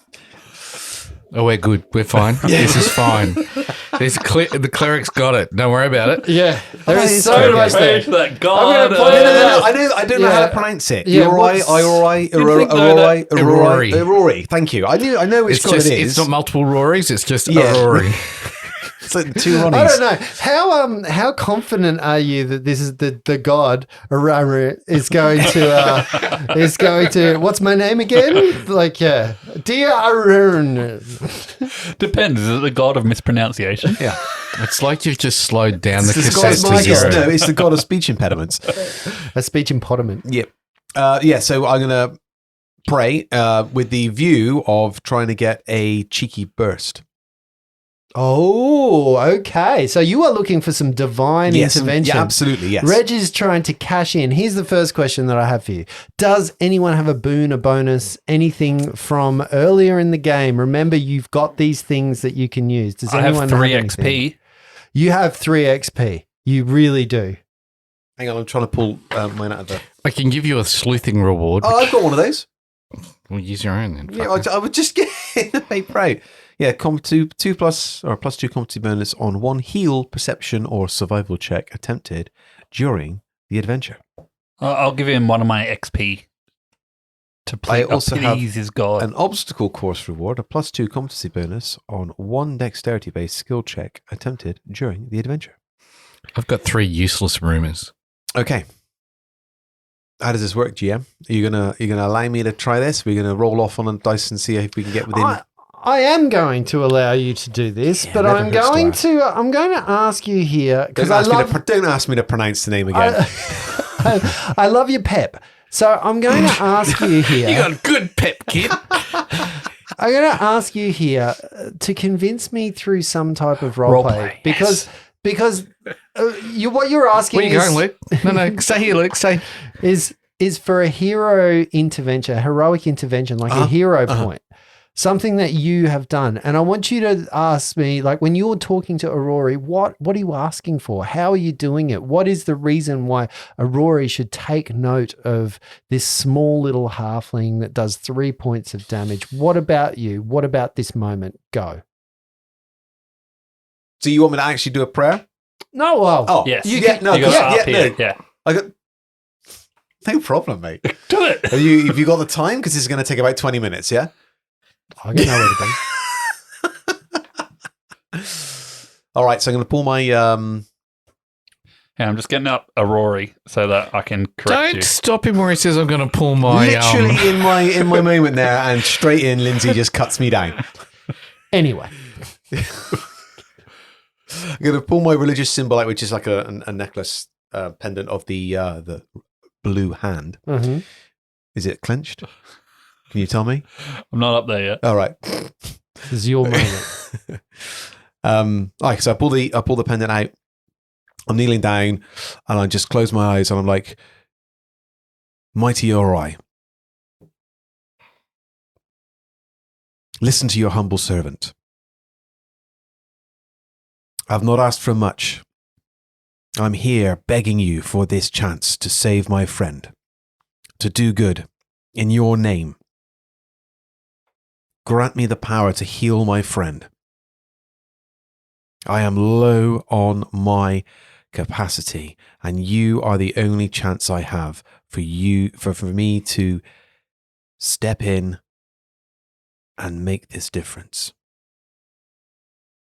Oh, we're good. We're fine. This is fine. The cleric's got it. Don't worry about it. Yeah. There is so much there. That god. No, I don't know how to pronounce it. Yeah, Rory. Thank you. I know which god it is. It's not multiple Rories. It's just Rory. It's like 2 Ronnies. I don't know. How confident are you that this is the god is going to what's my name again? Like Dear Arun. Depends. Is it the god of mispronunciation? Yeah. It's like you've just slowed down the cassette to 0. No, it's the god of speech impediments. A speech impediment. Yep. So I'm gonna pray with the view of trying to get a cheeky burst. Oh, okay. So you are looking for some divine intervention. Yeah, absolutely, yes. Reg is trying to cash in. Here's the first question that I have for you. Does anyone have a boon, a bonus, anything from earlier in the game? Remember, you've got these things that you can use. Does anyone have 3 have XP. You have 3 XP. You really do. Hang on, I'm trying to pull mine out of the... I can give you a sleuthing reward. Oh, I've got one of those. We'll use your own then. Yeah, I would just get it proud. Yeah, +2 +2 competency bonus on 1 heal, perception, or survival check attempted during the adventure. I'll give him one of my XP to play. I also have his god. An obstacle course reward, a +2 competency bonus on 1 dexterity-based skill check attempted during the adventure. I've got 3 useless rumors. Okay. How does this work, GM? Are you gonna allow me to try this? We're gonna roll off on a dice and see if we can get within. I am going to allow you to do this, but I'm going to ask you here because don't ask me to pronounce the name again. I love your pep, so I'm going to ask you here. You got a good pep, kid. I'm going to ask you here to convince me through some type of roleplay because what you're asking Where are you going, Luke? No, stay here, Luke. Stay. Is is for a hero intervention, a heroic intervention, like a hero point. Something that you have done. And I want you to ask me, like when you're talking to Aurori, what are you asking for? How are you doing it? What is the reason why Aurori should take note of this small little halfling that does 3 points of damage? What about you? What about this moment? Go. Do you want me to actually do a prayer? No, well. Oh, yes. You got Yeah. No problem, mate. Do it. Have you got the time? Because this is going to take about 20 minutes, yeah? I don't know where to be. All right, so I'm going to pull my... Yeah, I'm just getting up Aurori so that I can correct you. Don't stop him where he says I'm going to pull my... Literally in my moment there, and straight in, Lindsay just cuts me down. Anyway. I'm going to pull my religious symbol out, which is like a necklace pendant of the blue hand. Mm-hmm. Is it clenched? Can you tell me? I'm not up there yet. All right. This is your moment. All right, so I pull the pendant out. I'm kneeling down, and I just close my eyes, and I'm like, "Mighty Ori, listen to your humble servant. I've not asked for much. I'm here begging you for this chance to save my friend, to do good in your name. Grant me the power to heal my friend. I am low on my capacity, and you are the only chance I have for me to step in and make this difference.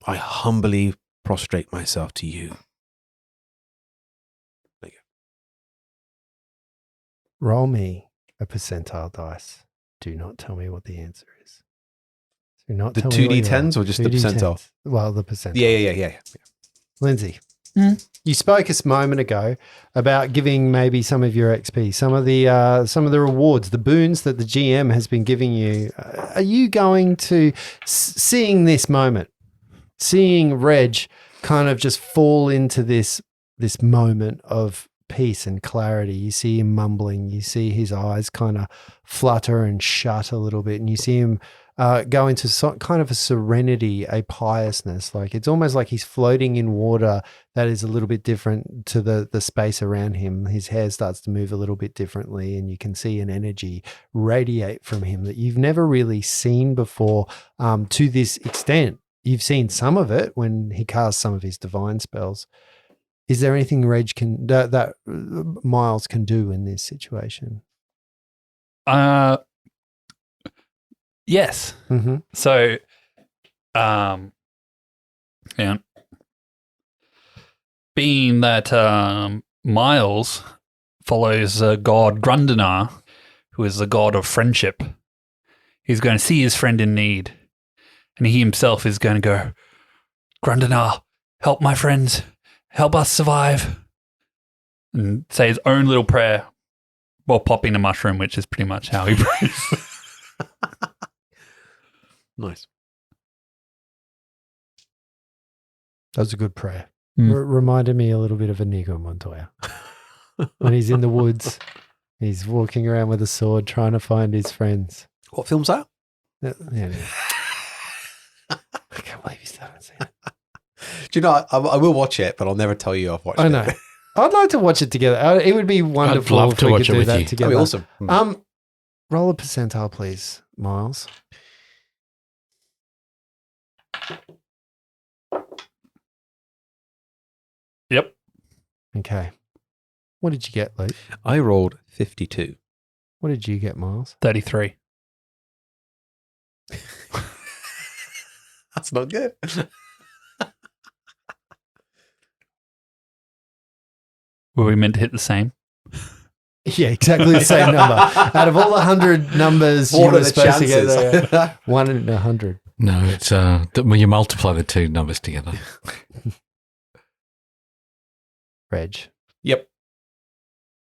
I humbly prostrate myself to you." There you go. Roll me a percentile dice. Do not tell me what the answer is. Do not The tell me what you 2d10s roll. or just the percentile? 2d10s. Well, the percentile. Yeah. Lindsay, you spoke a moment ago about giving maybe some of your XP, some of the rewards, the boons that the GM has been giving you. Are you going to, seeing this moment, seeing Reg kind of just fall into this moment of peace and clarity? You see him mumbling, you see his eyes kind of flutter and shut a little bit, and you see him go into kind of a serenity, a piousness. Like it's almost like he's floating in water that is a little bit different to the space around him. His hair starts to move a little bit differently, and you can see an energy radiate from him that you've never really seen before to this extent. You've seen some of it when he casts some of his divine spells. Is there anything Reg that Miles can do in this situation? Yes. Mm-hmm. So, being that Miles follows god Grundanar, who is the god of friendship, he's going to see his friend in need, and he himself is going to go, "Grundanar, help my friends, help us survive," and say his own little prayer while popping a mushroom, which is pretty much how he prays. Nice. That was a good prayer. Reminded me a little bit of Inigo Montoya. When he's in the woods, he's walking around with a sword trying to find his friends. What film's that? Yeah. I can't believe you still haven't seen it. Do you know, I will watch it, but I'll never tell you I've watched it. I know. I'd like to watch it together. It would be wonderful I'd love if to we watch could it do with that you. together. That'd be awesome. Roll a percentile, please, Miles. Yep. Okay. What did you get, Luke? I rolled 52. What did you get, Miles? 33. That's not good. Were we meant to hit the same? Yeah, exactly the same number. Out of all the 100 numbers you were supposed to get there, 1 in 100. No, it's when you multiply the two numbers together. Reg. Yep.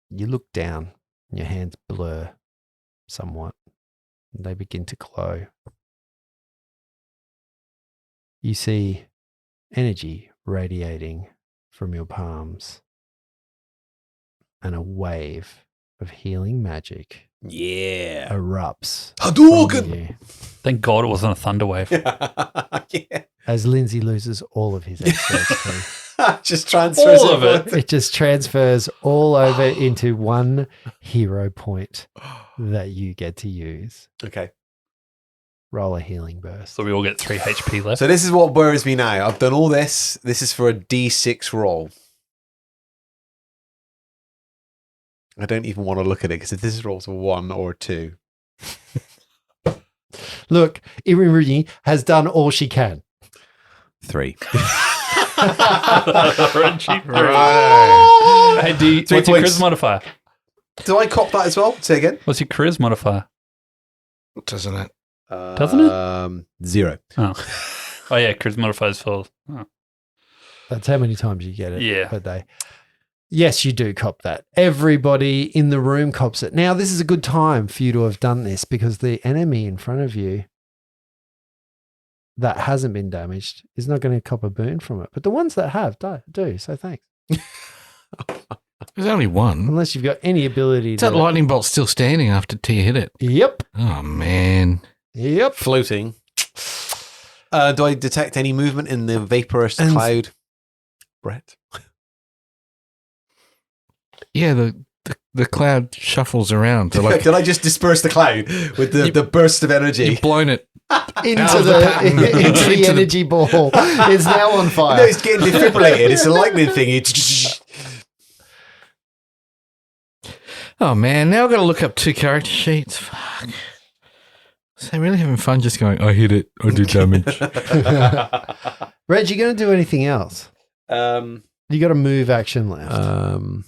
You look down and your hands blur somewhat. And they begin to glow. You see energy radiating from your palms. And a wave of healing magic erupts. Hadouken! Thank God it wasn't a thunder wave. Yeah. As Lindsay loses all of his XP. Just transfers All of it. It just transfers all over into one hero point that you get to use. Okay. Roll a healing burst. So we all get 3 HP left. So this is what worries me now. I've done all this. This is for a D6 roll. I don't even want to look at it because if this rolls a 1 or a 2. Look, Irimuri has done all she can. 3. Hey, what's 3 your points. charisma modifier? Do I cop that as well? Say again. What's your charisma modifier? Doesn't it? Doesn't it? 0. Oh yeah, charisma modifier is full. Oh. That's how many times you get it Yeah. per day. Yes, you do cop that. Everybody in the room cops it. Now, this is a good time for you to have done this because the enemy in front of you that hasn't been damaged is not going to cop a burn from it. But the ones that have do. So thanks. There's only one. Unless you've got any ability Is to... that lightning bolt still standing after Tia hit it? Yep. Oh, man. Yep. Floating. Do I detect any movement in the vaporous cloud? Brett? Yeah, the cloud shuffles around. So like, Did I just disperse the cloud with the burst of energy? you've blown it. Into the energy ball. It's now on fire. No, it's getting defibrillated. It's a lightning thing. Oh, man. Now I've got to look up 2 character sheets. Fuck. So I'm really having fun just going, I hit it. I do damage. Reg, you going to do anything else? You got a move action left.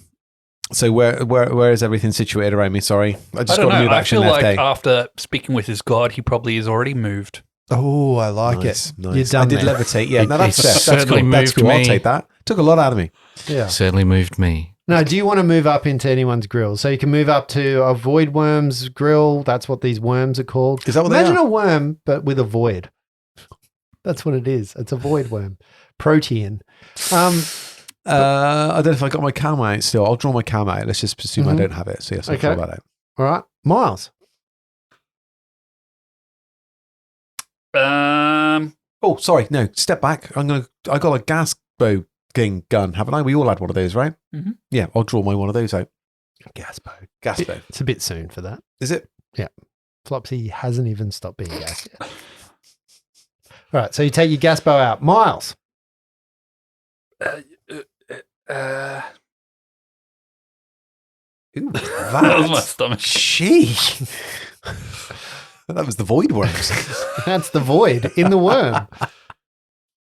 So where is everything situated around me? Sorry. I just got a move action I feel left. like after speaking with his god, he probably has already moved. Oh, I like Nice, it. nice. You're done I did there. levitate. Yeah, It- no, that's it fair. That's certainly cool. That's moved cool. I'll me. take that. Took a lot out of me. Yeah. Certainly moved me. Now, do you want to move up into anyone's grill? So you can move up to a void worm's grill. That's what these worms are called. Is that what they Imagine are? a worm, but with a void. That's what it is. It's a void worm. Protean. I don't know if I got my cam out still. I'll draw my cam out. Let's just assume I don't have it. So yes, I'll draw that out. All right. Miles. Oh, sorry. No, step back. I got a gas bow gun, haven't I? We all had one of those, right? Mhm. Yeah, I'll draw my one of those out. Gas bow. Gas bow. It's a bit soon for that. Is it? Flopsy hasn't even stopped being gas yet. All right. So you take your gas bow out. Miles. Ooh, That was my stomach. Gee. That was the void worms. That's the void in the worm.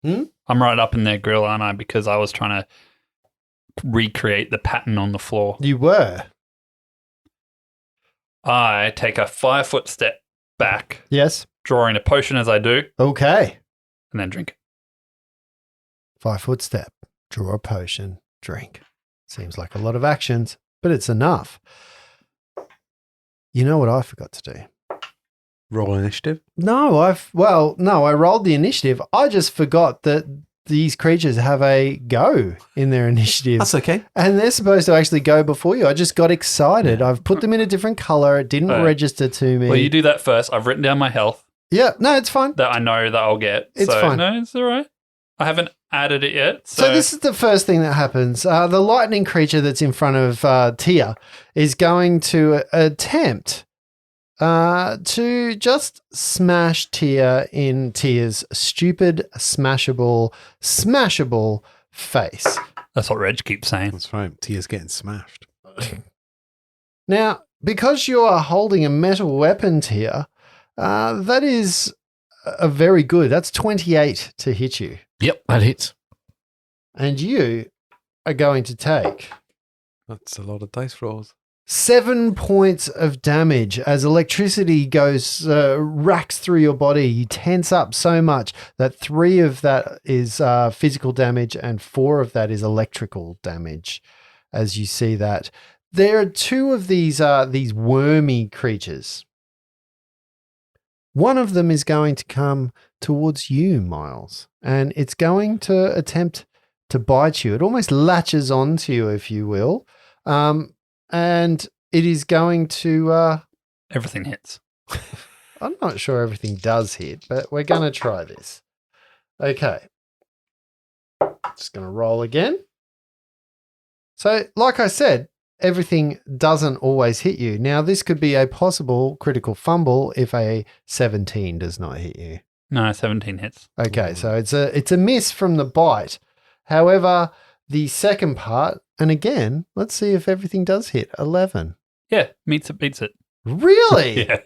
I'm right up in their grill, aren't I? Because I was trying to recreate the pattern on the floor. You were. I take a 5-foot step back, Yes. drawing a potion as I do, Okay. and then drink it. 5-foot step. Draw a potion. Drink. Seems like a lot of actions, but it's enough. You know what I forgot to do? Roll initiative. No, I rolled the initiative. I just forgot that these creatures have a go in their initiative. That's okay. And they're supposed to actually go before you. I just got excited. I've put them in a different color. It didn't register to me. Well, you do that first. I've written down my health Yeah, no, it's fine. that I know that I'll get. It's so, fine. No, it's all right. I haven't added it yet. So this is the first thing that happens. The lightning creature that's in front of Tia is going to attempt to just smash Tia in Tia's stupid, smashable face. That's what Reg keeps saying. That's right. Tia's getting smashed. Now, because you are holding a metal weapon, Tia, that is a very good. That's 28 to hit you. Yep, that hits. And you are going to take That's a lot of dice rolls. 7 points of damage as electricity goes racks through your body. You tense up so much that 3 of that is physical damage and 4 of that is electrical damage. As you see that, there are 2 of these wormy creatures. One of them is going to come towards you, Miles, and it's going to attempt to bite you. It almost latches onto you, if you will. And it is going to... Everything hits. I'm not sure everything does hit, but we're going to try this. Okay. Just going to roll again. So, like I said, everything doesn't always hit you. Now, this could be a possible critical fumble if a 17 does not hit you. No, 17 hits. Okay, so it's a miss from the bite. However, the second part, and again, let's see if everything does hit. 11. Yeah, beats it. Really? Yeah.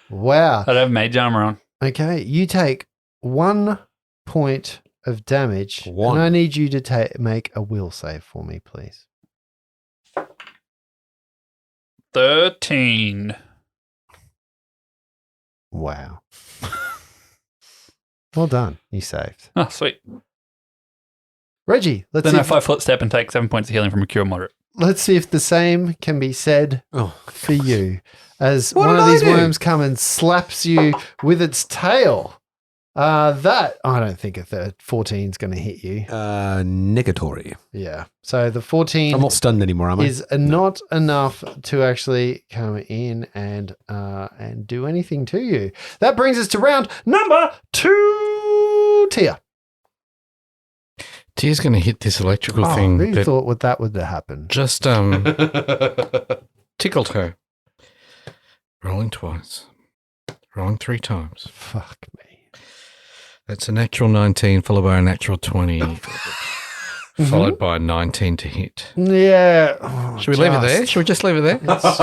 Wow. I'd have mage armor on. Okay, you take 1 point of damage. One. And I need you to make a will save for me, please. 13. Wow. Well done. You saved. Oh, sweet. Reggie, let's Then see I 5-foot step and take 7 points of healing from a cure moderate. let's see if the same can be said for you. As What one did of I these do? worms come and slaps you with its tail. That I don't think a 14 is going to hit you. Negatory. Yeah. So the 14 I'm not stunned anymore, am I? is not enough to actually come in and do anything to you. That brings us to round number 2, Tia. Tia's going to hit this electrical thing. Who that thought that would happen? just tickled her. Rolling twice. Rolling 3 times. Fuck me. That's a natural 19 followed by a natural 20 followed by a 19 to hit. Yeah. Oh, Should we leave it there? Should we just leave it there? It's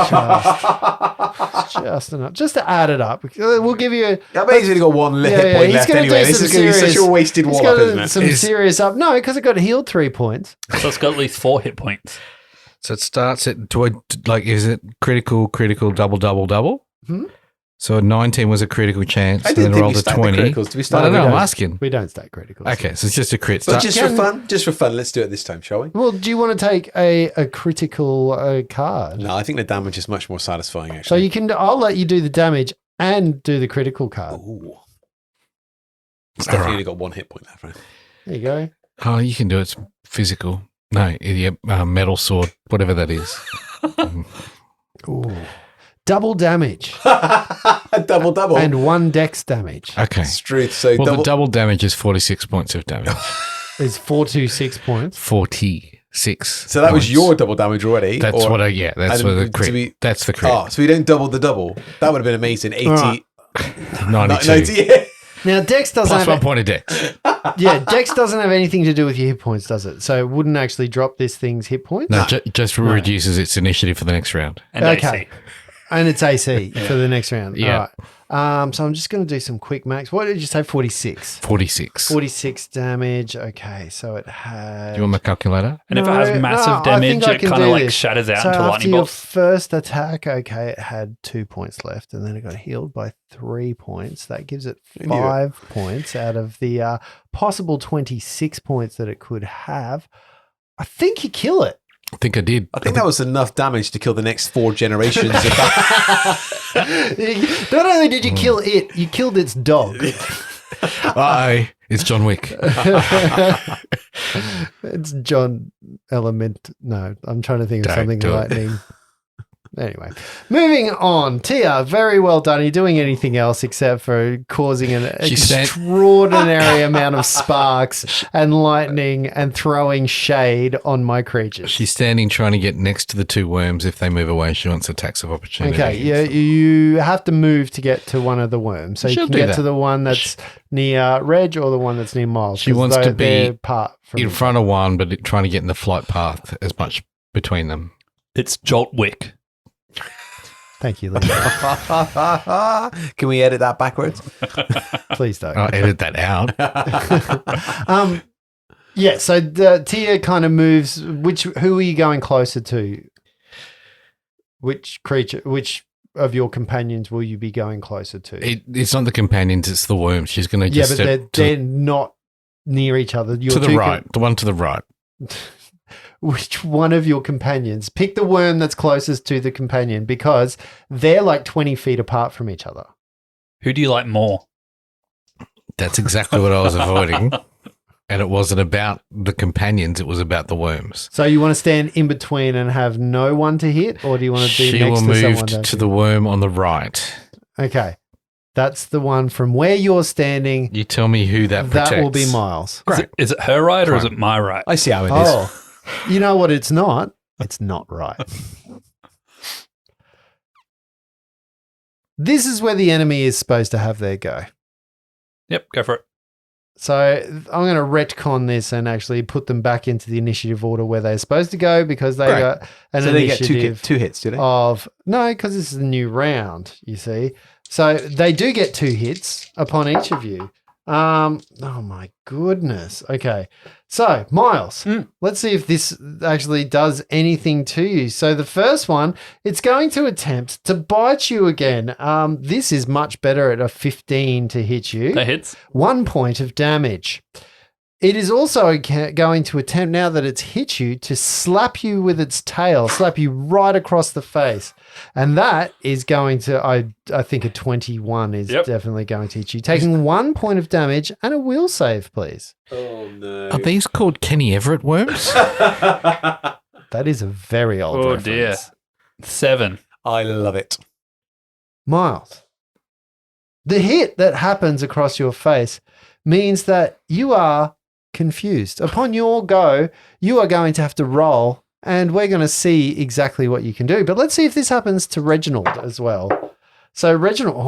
just enough. Just to add it up. We'll give you... I've basically got one hit point left anyway. This is going to be such a wasted wallop, isn't it? Some serious up. No, because it got healed 3 points. So it's got at least 4 hit points. So it starts at, is it critical, double? Hmm? So a 19 was a critical chance, I and didn't then think rolled we a stacked the 20. criticals. Do we I stack don't know, the I'm criticals? asking. We don't stack criticals. Okay, so it's just a crit. But Start- just for fun, let's do it this time, shall we? Well, do you want to take a critical card? No, I think the damage is much more satisfying, So actually. you can. I'll let you do the damage and do the critical card. Ooh. It's definitely Alright. only got 1 hit point left, right? There you go. Oh, you can do it. It's physical. No, metal sword, whatever that is. Ooh. Double damage double. and 1 dex damage. Okay. Truth. So Well, the double damage is 46 points of damage. Is 426 points. 46. So that was points. your double damage already? That's or- what I, that's and what the to crit. be- That's the crit. Oh, so we don't double the double. That would have been amazing. 80. Alright. 92. 90, yeah. Now, Dex doesn't Plus have 1 point of dex. Dex doesn't have anything to do with your hit points, does it? So it wouldn't actually drop this thing's hit points. No, just reduces its initiative for the next round. And Okay. AC. And it's AC for the next round. Yeah. All right. So I'm just going to do some quick max. What did you say? 46. 46. 46 damage. Okay, so it had... Do you want my calculator? And if it No, has massive I damage, think I it can kind of do like this. shatters out So into after lightning your bolts. first attack, okay, it had 2 points left, and then it got healed by 3 points. That gives it 5 points out of the possible 26 points that it could have. I think you kill it. I think I did. I think that was enough damage to kill the next 4 generations. Of that. Not only did you kill it, you killed its dog. It's John Wick. It's John Element. No, I'm trying to think of Don't something do it. lightning. Anyway, moving on. Tia, very well done. Are you doing anything else except for causing an extraordinary amount of sparks and lightning and throwing shade on my creatures? She's standing trying to get next to the 2 worms. If they move away, she wants attacks of opportunity. Okay, you have to move to get to one of the worms. So She'll you can do get that. to the one that's near Reg or the one that's near Miles. She 'cause wants to they're be part from in front of one, but trying to get in the flight path as much between them. It's Jolt Wick. Thank you, Lee. Can we edit that backwards? Please don't. I'll edit that out. Yeah, so the Tia kind of moves. Who are you going closer to? Which creature? Which of your companions will you be going closer to? It's not the companions, it's the worms. She's going to Yeah, just but step they're not near each other. to the right. The one to the right. Which one of your companions? Pick the worm that's closest to the companion because they're like 20 feet apart from each other. Who do you like more? That's exactly what I was avoiding. And it wasn't about the companions, it was about the worms. So you want to stand in between and have no one to hit, or do you want to be next to someone? She moved to the worm on the right. Okay. That's the one from where you're standing. You tell me who that protects. That will be Miles. Great. Is it her right or is it my right? I see how it is. You know what it's not? It's not right. This is where the enemy is supposed to have their go. Yep, go for it. So I'm going to retcon this and actually put them back into the initiative order where they're supposed to go because they got an initiative. They get two hits, do they? No, because this is a new round, you see. So they do get 2 hits upon each of you. Oh my goodness. Okay. So, Miles, let's see if this actually does anything to you. So the first one, it's going to attempt to bite you again. This is much better at a 15 to hit you. That hits. 1 point of damage. It is also going to attempt, now that it's hit you, to slap you with its tail, slap you right across the face. And that is going to, I think a 21 is definitely going to hit you. Taking 1 point of damage and a will save, please. Oh, no. Are these called Kenny Everett worms? That is a very old reference. Dear. 7. I love it. Miles, the hit that happens across your face means that you are confused. Upon your go, you are going to have to roll, and we're going to see exactly what you can do. But let's see if this happens to Reginald as well. So Reginald,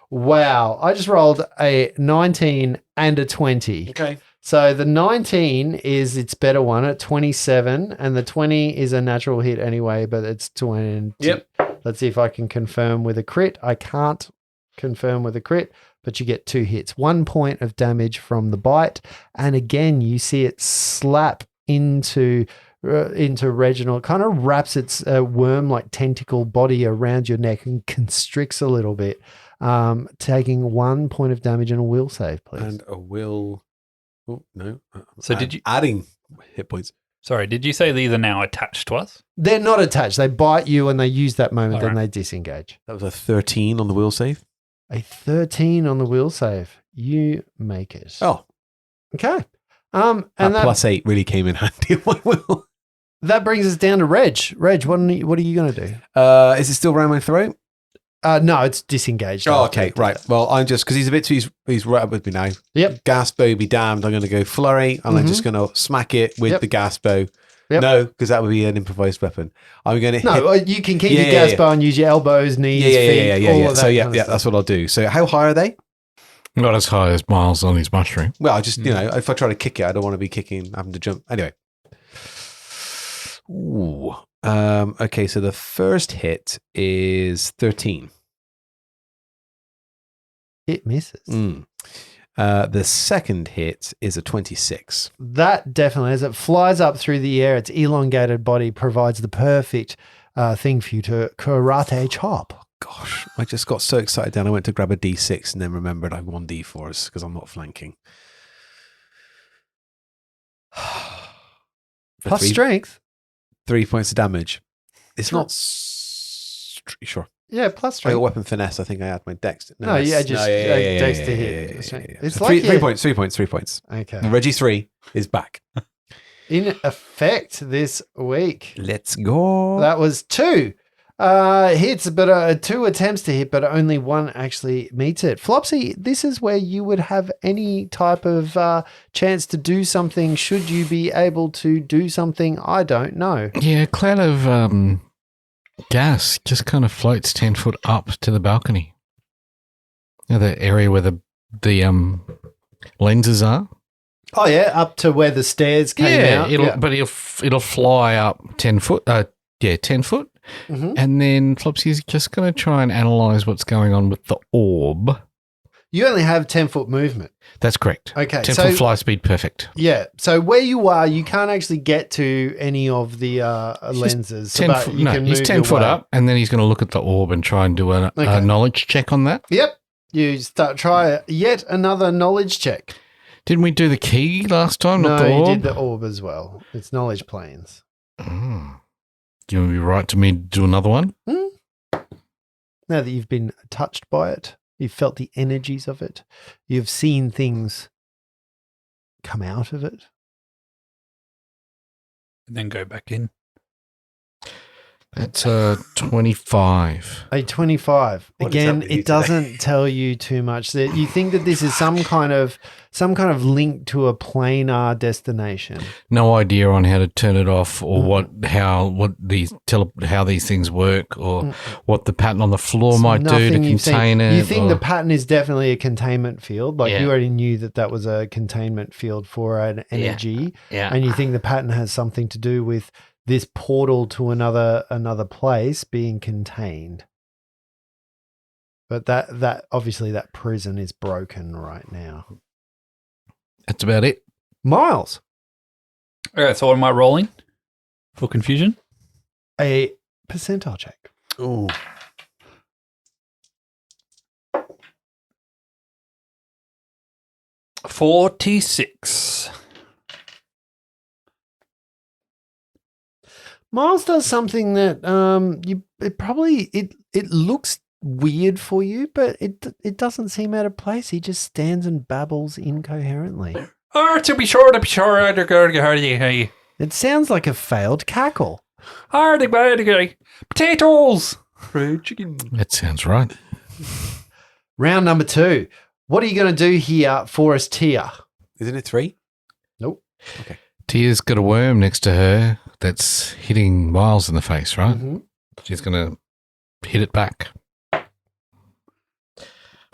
wow. I just rolled a 19 and a 20. Okay. So the 19 is its better one at 27, and the 20 is a natural hit anyway, but it's 20. Yep. Let's see if I can confirm with a crit. I can't confirm with a crit, but you get 2 hits. 1 point of damage from the bite, and again you see it slap into Reginald. Kind of wraps its worm-like tentacle body around your neck and constricts a little bit, taking 1 point of damage and a will save, please. And a will. Oh no! So did you adding hit points? Sorry, did you say these are now attached to us? They're not attached. They bite you and they use that moment, then they disengage. That was a 13 on the will save. A 13 on the will save. You make it. Oh, okay. And that +8 really came in handy on my will. That brings us down to Reg. Reg, what are you going to do? Is it still around my throat? No, it's disengaged. Oh, okay, right. Well, I'm just, because he's a bit too, he's right up with me now. Yep. Gas bow be damned. I'm going to go flurry, and I'm just going to smack it with the gas bow. Yep. No, because that would be an improvised weapon. I'm going to you can keep your gas bow and use your elbows, knees, feet, all of that. So that's what I'll do. So how high are they? Not as high as Miles on his mushroom. Well, I just, if I try to kick it, I don't want to be having to jump. Anyway. Ooh. Okay, so the first hit is 13. It misses. The second hit is a 26. That definitely, as it flies up through the air, its elongated body provides the perfect thing for you to karate chop. Gosh, I just got so excited then I went to grab a D6 and then remembered I won D4s because I'm not flanking. Plus strength. 3 points of damage. It's not... Sure. Yeah, plus strength. I got weapon finesse. I think I had my dex. Dex to hit. It's like 3 points. 3 points. 3 points. Okay. And Reggie 3 is back. In effect this week. Let's go. That was 2 hits, but 2 attempts to hit, but only 1 actually meets it. Flopsy, this is where you would have any type of chance to do something. Should you be able to do something? I don't know. Yeah, a cloud of gas just kind of floats 10 foot up to the balcony. The area where the lenses are. Oh yeah, up to where the stairs came out. But it'll fly up 10 foot. 10 foot. Mm-hmm. And then Flopsy's just going to try and analyze what's going on with the orb. You only have 10-foot movement. That's correct. Okay. 10-foot fly speed, perfect. Yeah. So where you are, you can't actually get to any of the lenses. He's 10 foot up, and then he's going to look at the orb and try and do a knowledge check on that. Yep. You try yet another knowledge check. Didn't we do the key last time? No, not the orb? You did the orb as well. It's knowledge planes. You would be right to me to do another one? Now that you've been touched by it, you've felt the energies of it, you've seen things come out of it. And then go back in. That's 25. A 25. Again, it doesn't tell you too much. That you think that this is some kind of link to a planar destination. No idea on how to turn it off, or how these things work, or what the pattern on the floor might do to contain it. You think the pattern is definitely a containment field, like you already knew that was a containment field for an energy, and you think the pattern has something to do with this portal to another place being contained. But that obviously that prison is broken right now. That's about it. Miles. All right, so what am I rolling for confusion? A percentile check. Ooh. $46. Miles does something that it looks weird for you, but it doesn't seem out of place. He just stands and babbles incoherently. To be sure. It sounds like a failed cackle. Potatoes. Fried chicken. That sounds right. Round number 2. What are you going to do here for us, Tia? Isn't it 3? Nope. Okay. Tia's got a worm next to her that's hitting Miles in the face, right? Mm-hmm. She's going to hit it back.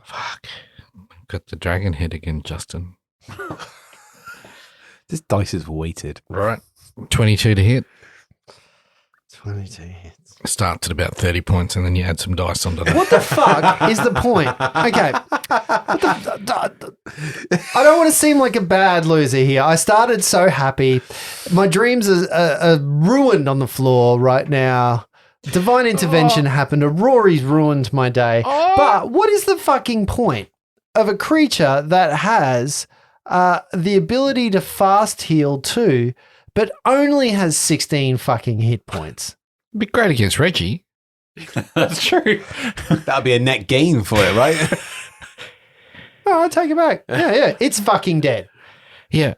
Fuck. Got the dragon head again, Justin. This dice is weighted. Right. 22 to hit. 22 hits. Starts at about 30 points, and then you add some dice onto that. What the fuck is the point? Okay. I don't want to seem like a bad loser here. I started so happy. My dreams are ruined on the floor right now. Divine intervention happened. Rory's ruined my day. But what is the fucking point of a creature that has the ability to fast heal too, but only has 16 fucking hit points? It'd be great against Reggie. That's true. That'd be a net gain for it, right? Oh, I take it back. Yeah. It's fucking dead. Yeah.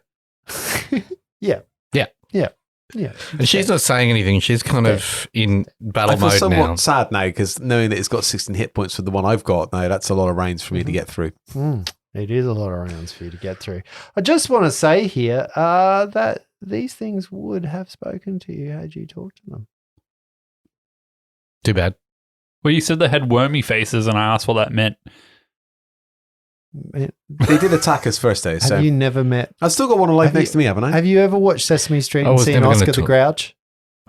Yeah. Yeah. Yeah. Yeah. And she's not saying anything. She's kind of in battle I feel mode somewhat now. sad now because knowing that it's got 16 hit points for the one I've got now, that's a lot of rounds for me to get through. It is a lot of rounds for you to get through. I just want to say here that these things would have spoken to you had you talked to them. Too bad. Well, you said they had wormy faces, and I asked what that meant. They did attack us first day, so Have you never met? I've still got one alive next to me, haven't I? Have you ever watched Sesame Street I and was seen never gonna Oscar the talk. Grouch?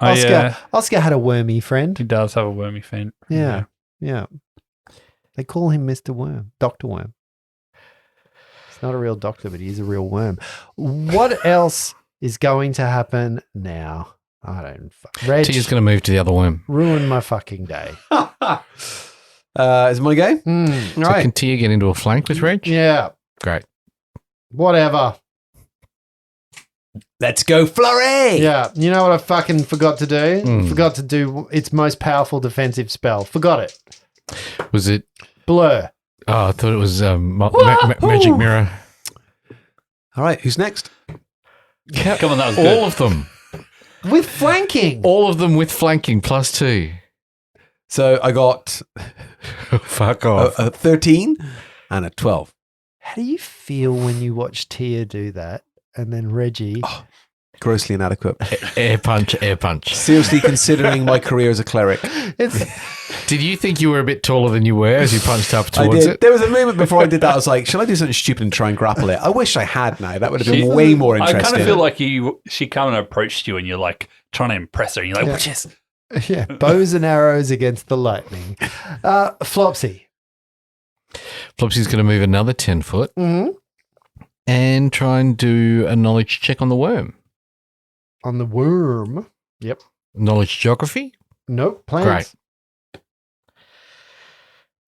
Oh, yeah. Oscar had a wormy friend. He does have a wormy fan. Yeah. They call him Mr. Worm, Dr. Worm. He's not a real doctor, but he's a real worm. What else is going to happen now? I don't Reg, Tia's going to move to the other worm. ruin my fucking day. Is it my game? So Right. can Tia get into a flank with Reg? Yeah. Great. Whatever. Let's go, Flurry! Yeah. You know what I fucking forgot to do? Forgot to do its most powerful defensive spell. Forgot it. Was it? Blur. Oh, I thought it was Magic Mirror. All right, who's next? Come on, that was good. All of them. With flanking. All of them with flanking +2. So I got Fuck off. a 13 and a 12. How do you feel when you watch Tia do that and then Reggie? Grossly inadequate. Air punch. Seriously considering my career as a cleric. Did you think you were a bit taller than you were as you punched up I towards did. it? There was a moment before I did that. I was like, shall I do something stupid and try and grapple it? I wish I had now. That would have been way more I interesting. kind of feel like she kind of approached you and you're like trying to impress her. And you're like, watch this. Yeah, bows and arrows against the lightning. Flopsy. Flopsy's going to move another 10 foot and try and do a knowledge check on the worm. On the worm. Yep. Knowledge geography? Nope. Plans. Great.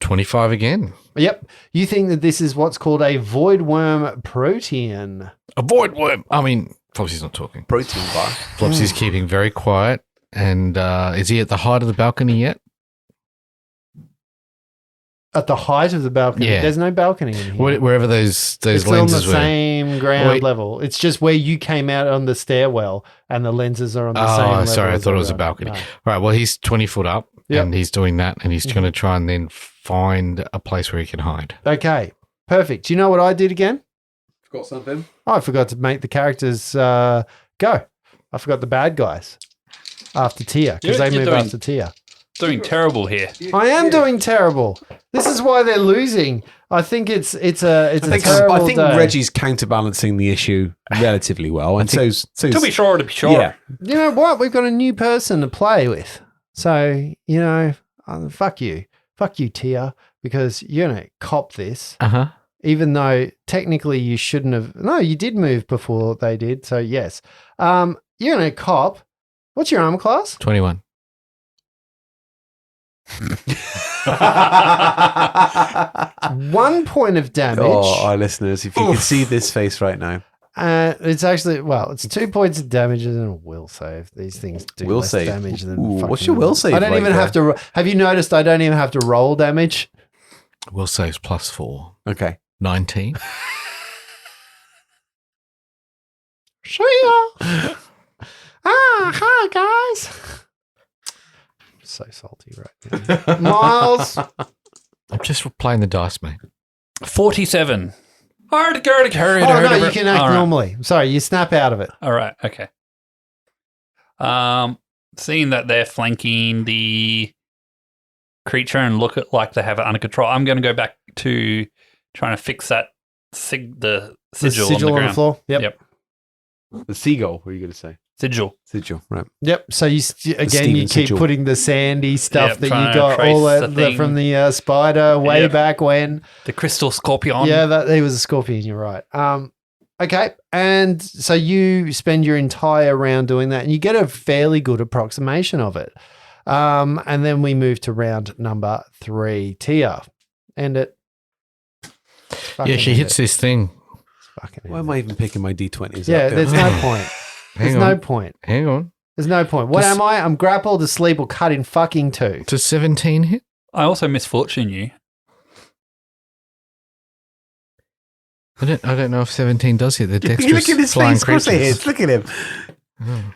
25 again. Yep. You think that this is what's called a void worm protean. A void worm. I mean, Flopsy's not talking. Protein bar. Flopsy's keeping very quiet. And is he at the height of the balcony yet? At the height of the balcony. Yeah. There's no balcony in here. Wherever those it's lenses on the same ground level. It's just where you came out on the stairwell and the lenses are on the same level. Oh, sorry. I thought it was a balcony. No. All right. Well, he's 20 foot up and he's doing that and he's going to try and then find a place where he can hide. Okay. Perfect. Do you know what I did again? Forgot something. Oh, I forgot to make the characters go. I forgot the bad guys after Tia because they move after Tia. Doing terrible here. I am doing terrible. This is why they're losing. I think it's a terrible I think day. Reggie's counterbalancing the issue relatively well, and so's to be sure. Yeah. You know what? We've got a new person to play with, so fuck you, Tia, because you're gonna cop this. Even though technically you shouldn't have. No, you did move before they did. So yes, you're gonna cop. What's your armor class? 21. 1 point of damage. Oh, our listeners, if you could see this face right now. It's actually, it's 2 points of damage and a will save. These things do less damage than what's your will save? I don't even have to. Have you noticed I don't even have to roll damage? Will save's +4. Okay. 19. See ya. Hi guys. So salty right now. Miles. I'm just playing the dice, mate. 47. Oh, no, you can act normally. Sorry, you snap out of it. All right, okay. Seeing that they're flanking the creature and look at like they have it under control, I'm going to go back to trying to fix that the sigil on the ground. On the floor? Yep. The seagull, what are you going to say? Sigil, right. Yep. So you keep sigil. Putting the sandy stuff that you got all that from the spider way back when. The crystal scorpion. Yeah, he was a scorpion. You're right. Okay. And so you spend your entire round doing that and you get a fairly good approximation of it. And then we move to round number 3. Tia. End it. She hits this thing. Why am I even picking my D20s? Yeah, there's no point. There's no point. Hang on. There's no point. What am I? I'm grappled, asleep, or cut in fucking two. Does 17 hit? I also misfortune you. I don't know if 17 does hit the dexterous look at his face. Of course it hits. Look at him.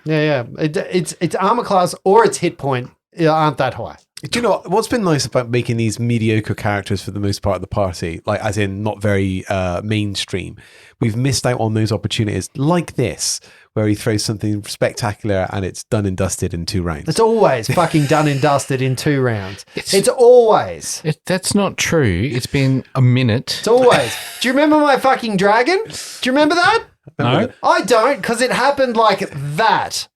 Yeah. It's armor class or its hit point aren't that high. Do you know what's been nice about making these mediocre characters for the most part of the party, like as in not very mainstream? We've missed out on those opportunities like this, where he throws something spectacular and it's done and dusted in 2 rounds. It's always fucking done and dusted in 2 rounds. It's always. That's not true. It's been a minute. It's always. Do you remember my fucking dragon? Do you remember that? No. I don't, because it happened like that.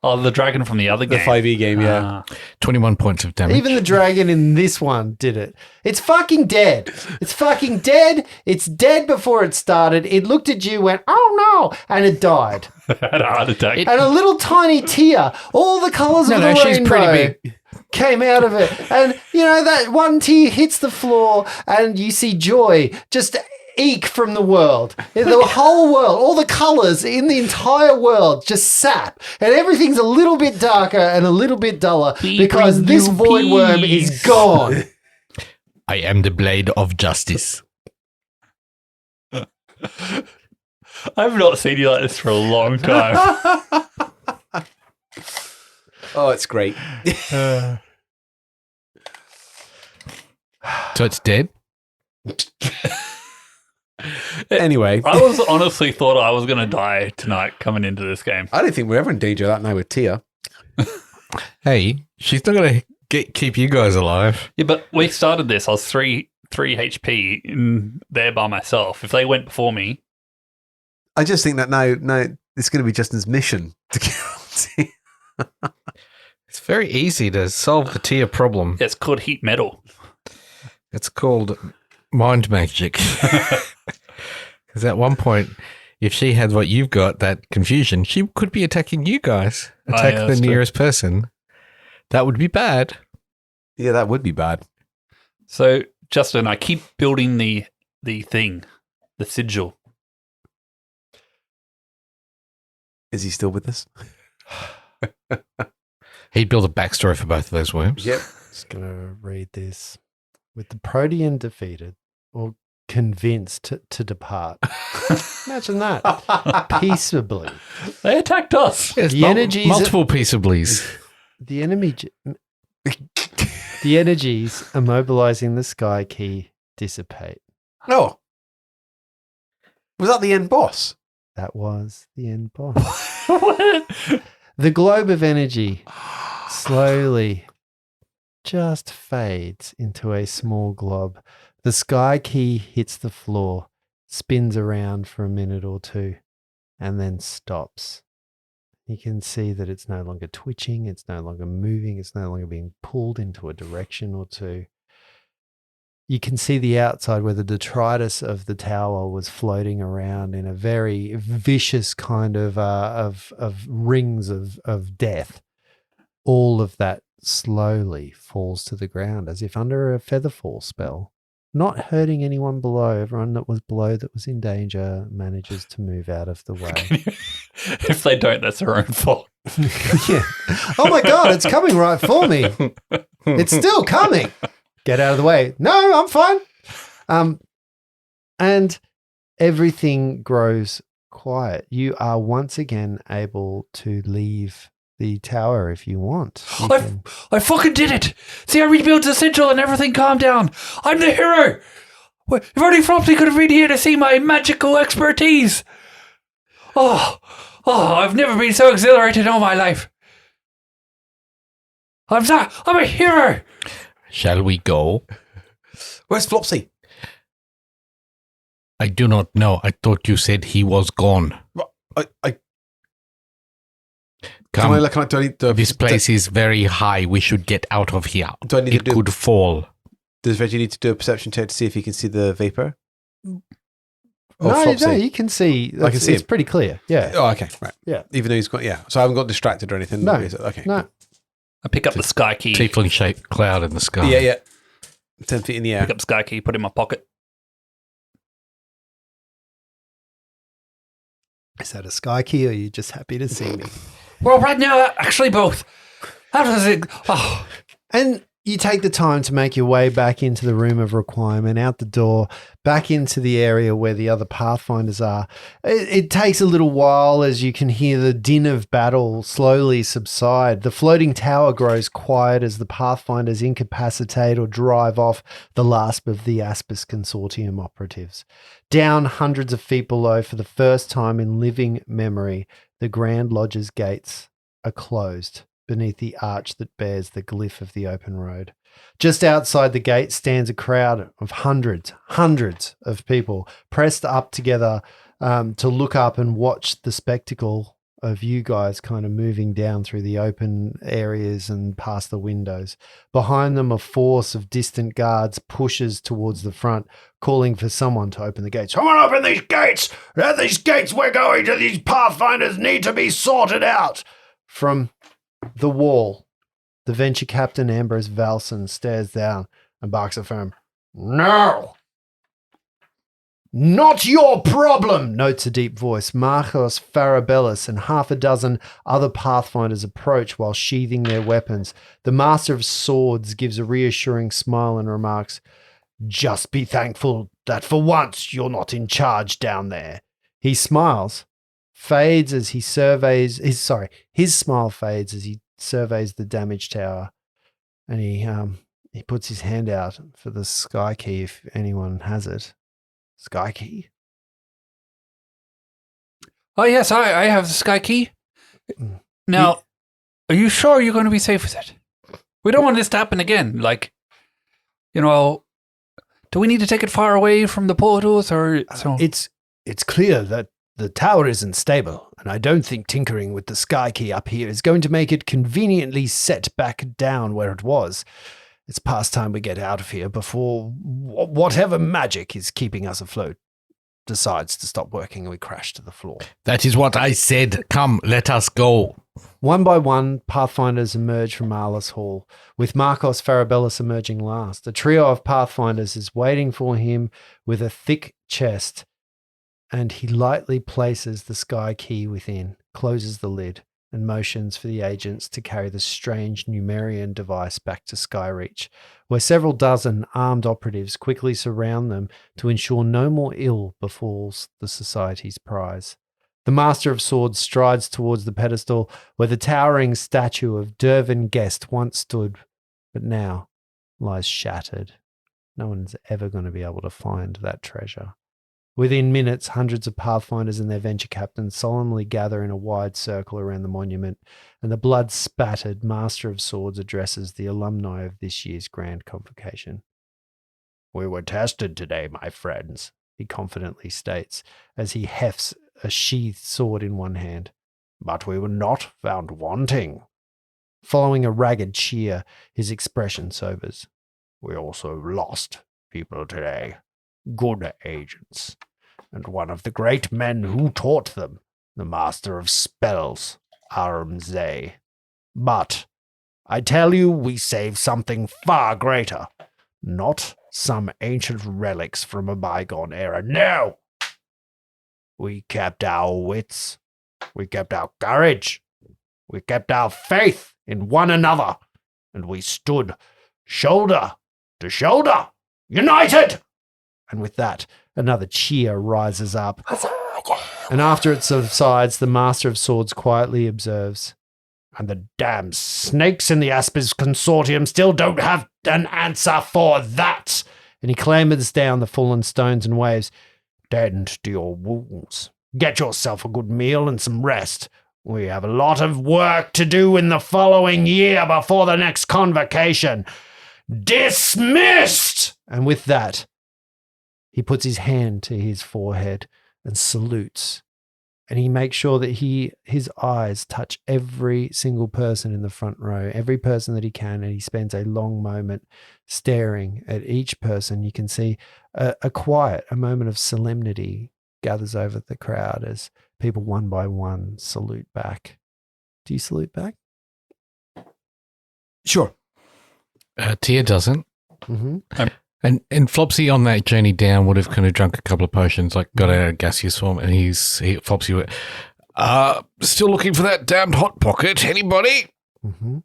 Oh, the dragon from the other game. The 5e game, yeah. 21 points of damage. Even the dragon in this one did it. It's fucking dead. It's fucking dead. It's dead before it started. It looked at you, went, oh no, and it died. Had a heart attack. And a little tiny tear, all the colours of the rainbow she's pretty big. Came out of it. And, that one tear hits the floor and you see joy just eke from the world. The whole world, all the colours in the entire world just sap. And everything's a little bit darker and a little bit duller because this void worm is gone. I am the blade of justice. I've not seen you like this for a long time. Oh, it's great. So it's dead? Anyway. I was honestly thought I was going to die tonight coming into this game. I don't think we're ever in danger of that now with Tia. Hey, she's not going to keep you guys alive. Yeah, but we started this. I was 3 HP in there by myself. If they went before me. I just think that now it's going to be Justin's mission to kill Tia. It's very easy to solve the Tia problem. It's called heat metal. It's called mind magic. Because at one point, if she had what you've got, that confusion, she could be attacking you guys. Attack the nearest person. That would be bad. Yeah, that would be bad. So, Justin, I keep building the thing, the sigil. Is he still with us? He'd build a backstory for both of those worms. Yep. Just going to read this. with the Protean defeated or convinced to depart. Imagine that. Peaceably. They attacked us. Yes, multiple peaceablies. The energies immobilizing the Sky Key dissipate. Oh. Was that the end boss? That was the end boss. The globe of energy slowly just fades into a small glob. The Sky Key hits the floor, spins around for a minute or two, and then stops. You can see that it's no longer twitching, it's no longer moving, it's no longer being pulled into a direction or two. You can see the outside where the detritus of the tower was floating around in a very vicious kind of rings of death. All of that slowly falls to the ground as if under a feather fall spell. Not hurting anyone below. Everyone that was below that was in danger manages to move out of the way. If they don't, that's their own fault. Yeah. Oh my God, it's coming right for me. It's still coming. Get out of the way. No, I'm fine. And everything grows quiet. You are once again able to leave the tower if you want. I fucking did it. See, I rebuilt the sigil and everything calmed down. I'm the hero. If only Flopsy could have been here to see my magical expertise. Oh, I've never been so exhilarated in all my life. I'm a hero. Shall we go? Where's Flopsy? I do not know. I thought you said he was gone. Come. This place is very high. We should get out of here. It could fall. Does Reggie need to do a perception check to see if he can see the vapor? No, you can see. I can see it's pretty clear. Yeah. Oh, okay. Right. Yeah. Even though he's got, So I haven't got distracted or anything. No. Okay. No. I pick up the Sky Key. Tiefling-shaped cloud in the sky. Yeah. 10 feet in the air. Pick up Sky Key, put it in my pocket. Is that a Sky Key or are you just happy to see me? Well, right now, actually both. How does it... Oh. And you take the time to make your way back into the room of requirement, out the door, back into the area where the other Pathfinders are. It takes a little while as you can hear the din of battle slowly subside. The floating tower grows quiet as the Pathfinders incapacitate or drive off the last of the Aspis Consortium operatives. Down hundreds of feet below, for the first time in living memory, the Grand Lodge's gates are closed beneath the arch that bears the glyph of the open road. Just outside the gate stands a crowd of hundreds of people pressed up together to look up and watch the spectacle of you guys kind of moving down through the open areas and past the windows. Behind them, a force of distant guards pushes towards the front, calling for someone to open the gates. Someone open these gates! These gates we're going to, these Pathfinders need to be sorted out! From the wall, the venture captain Ambrose Valson stares down and barks a firm, "No! Not your problem," notes a deep voice. Marcos Farabellis and half a dozen other Pathfinders approach while sheathing their weapons. The Master of Swords gives a reassuring smile and remarks, "Just be thankful that for once you're not in charge down there." He smiles, fades as he surveys his smile fades as he surveys the damaged tower, and he puts his hand out for the Sky Key if anyone has it. Sky Key? Oh yes, I have the Sky Key. Now, are you sure you're going to be safe with it? We don't want this to happen again. Like, do we need to take it far away from the portals or so? It's clear that the tower isn't stable, and I don't think tinkering with the Sky Key up here is going to make it conveniently set back down where it was. It's past time we get out of here before whatever magic is keeping us afloat decides to stop working and we crash to the floor. That is what I said. Come, let us go. One by one, Pathfinders emerge from Arliss Hall, with Marcos Farabellis emerging last. A trio of Pathfinders is waiting for him with a thick chest, and he lightly places the Sky Key within, closes the lid, and motions for the agents to carry the strange Numerian device back to Skyreach, where several dozen armed operatives quickly surround them to ensure no more ill befalls the Society's prize. The Master of Swords strides towards the pedestal where the towering statue of Dervin Guest once stood, but now lies shattered. No one's ever going to be able to find that treasure. Within minutes, hundreds of Pathfinders and their venture captains solemnly gather in a wide circle around the monument, and the blood-spattered Master of Swords addresses the alumni of this year's Grand Convocation. "We were tested today, my friends," he confidently states, as he hefts a sheathed sword in one hand. "But we were not found wanting." Following a ragged cheer, his expression sobers. "We also lost people today, good agents, and one of the great men who taught them, the Master of Spells, Aramzay. But I tell you, we saved something far greater. Not some ancient relics from a bygone era. No! We kept our wits. We kept our courage. We kept our faith in one another. And we stood shoulder to shoulder, united!" And with that, another cheer rises up. And after it subsides, the Master of Swords quietly observes, "And the damn snakes in the Aspers Consortium still don't have an answer for that." And he clambers down the fallen stones and waves, "Tend to your wounds. Get yourself a good meal and some rest. We have a lot of work to do in the following year before the next convocation. Dismissed!" And with that, he puts his hand to his forehead and salutes. And he makes sure that his eyes touch every single person in the front row, every person that he can, and he spends a long moment staring at each person. You can see a moment of solemnity gathers over the crowd as people one by one salute back. Do you salute back? Sure. Tia doesn't. Mm-hmm. And Flopsy on that journey down would have kind of drunk a couple of potions, like got out of gaseous form, and Flopsy went, still looking for that damned hot pocket, anybody? Mm-hmm.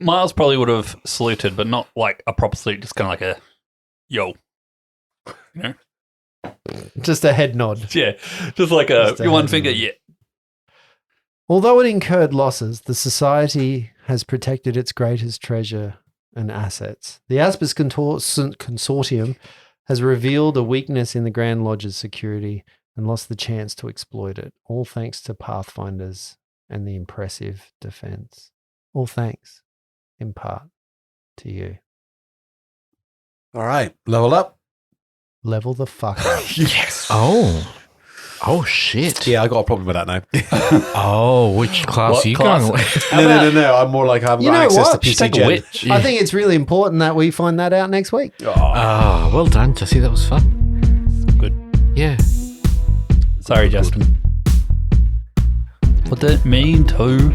Miles probably would have saluted, but not like a proper salute, just kind of like a, yo. You know? Just a head nod. Yeah, just like your one finger, yeah. Although it incurred losses, the Society has protected its greatest treasure and assets. The Aspers Consortium has revealed a weakness in the Grand Lodge's security and lost the chance to exploit it, all thanks to Pathfinders and the impressive defense. All thanks, in part, to you. All right, level up. Level the fuck up. Yes. Oh, shit. Yeah, I got a problem with that now. Oh, which class are you going with? No. I'm more like I haven't got access to PC Gen. Yeah. I think it's really important that we find that out next week. Oh, well done, Jesse. That was fun. Good. Yeah. Sorry, Justin. What did it mean to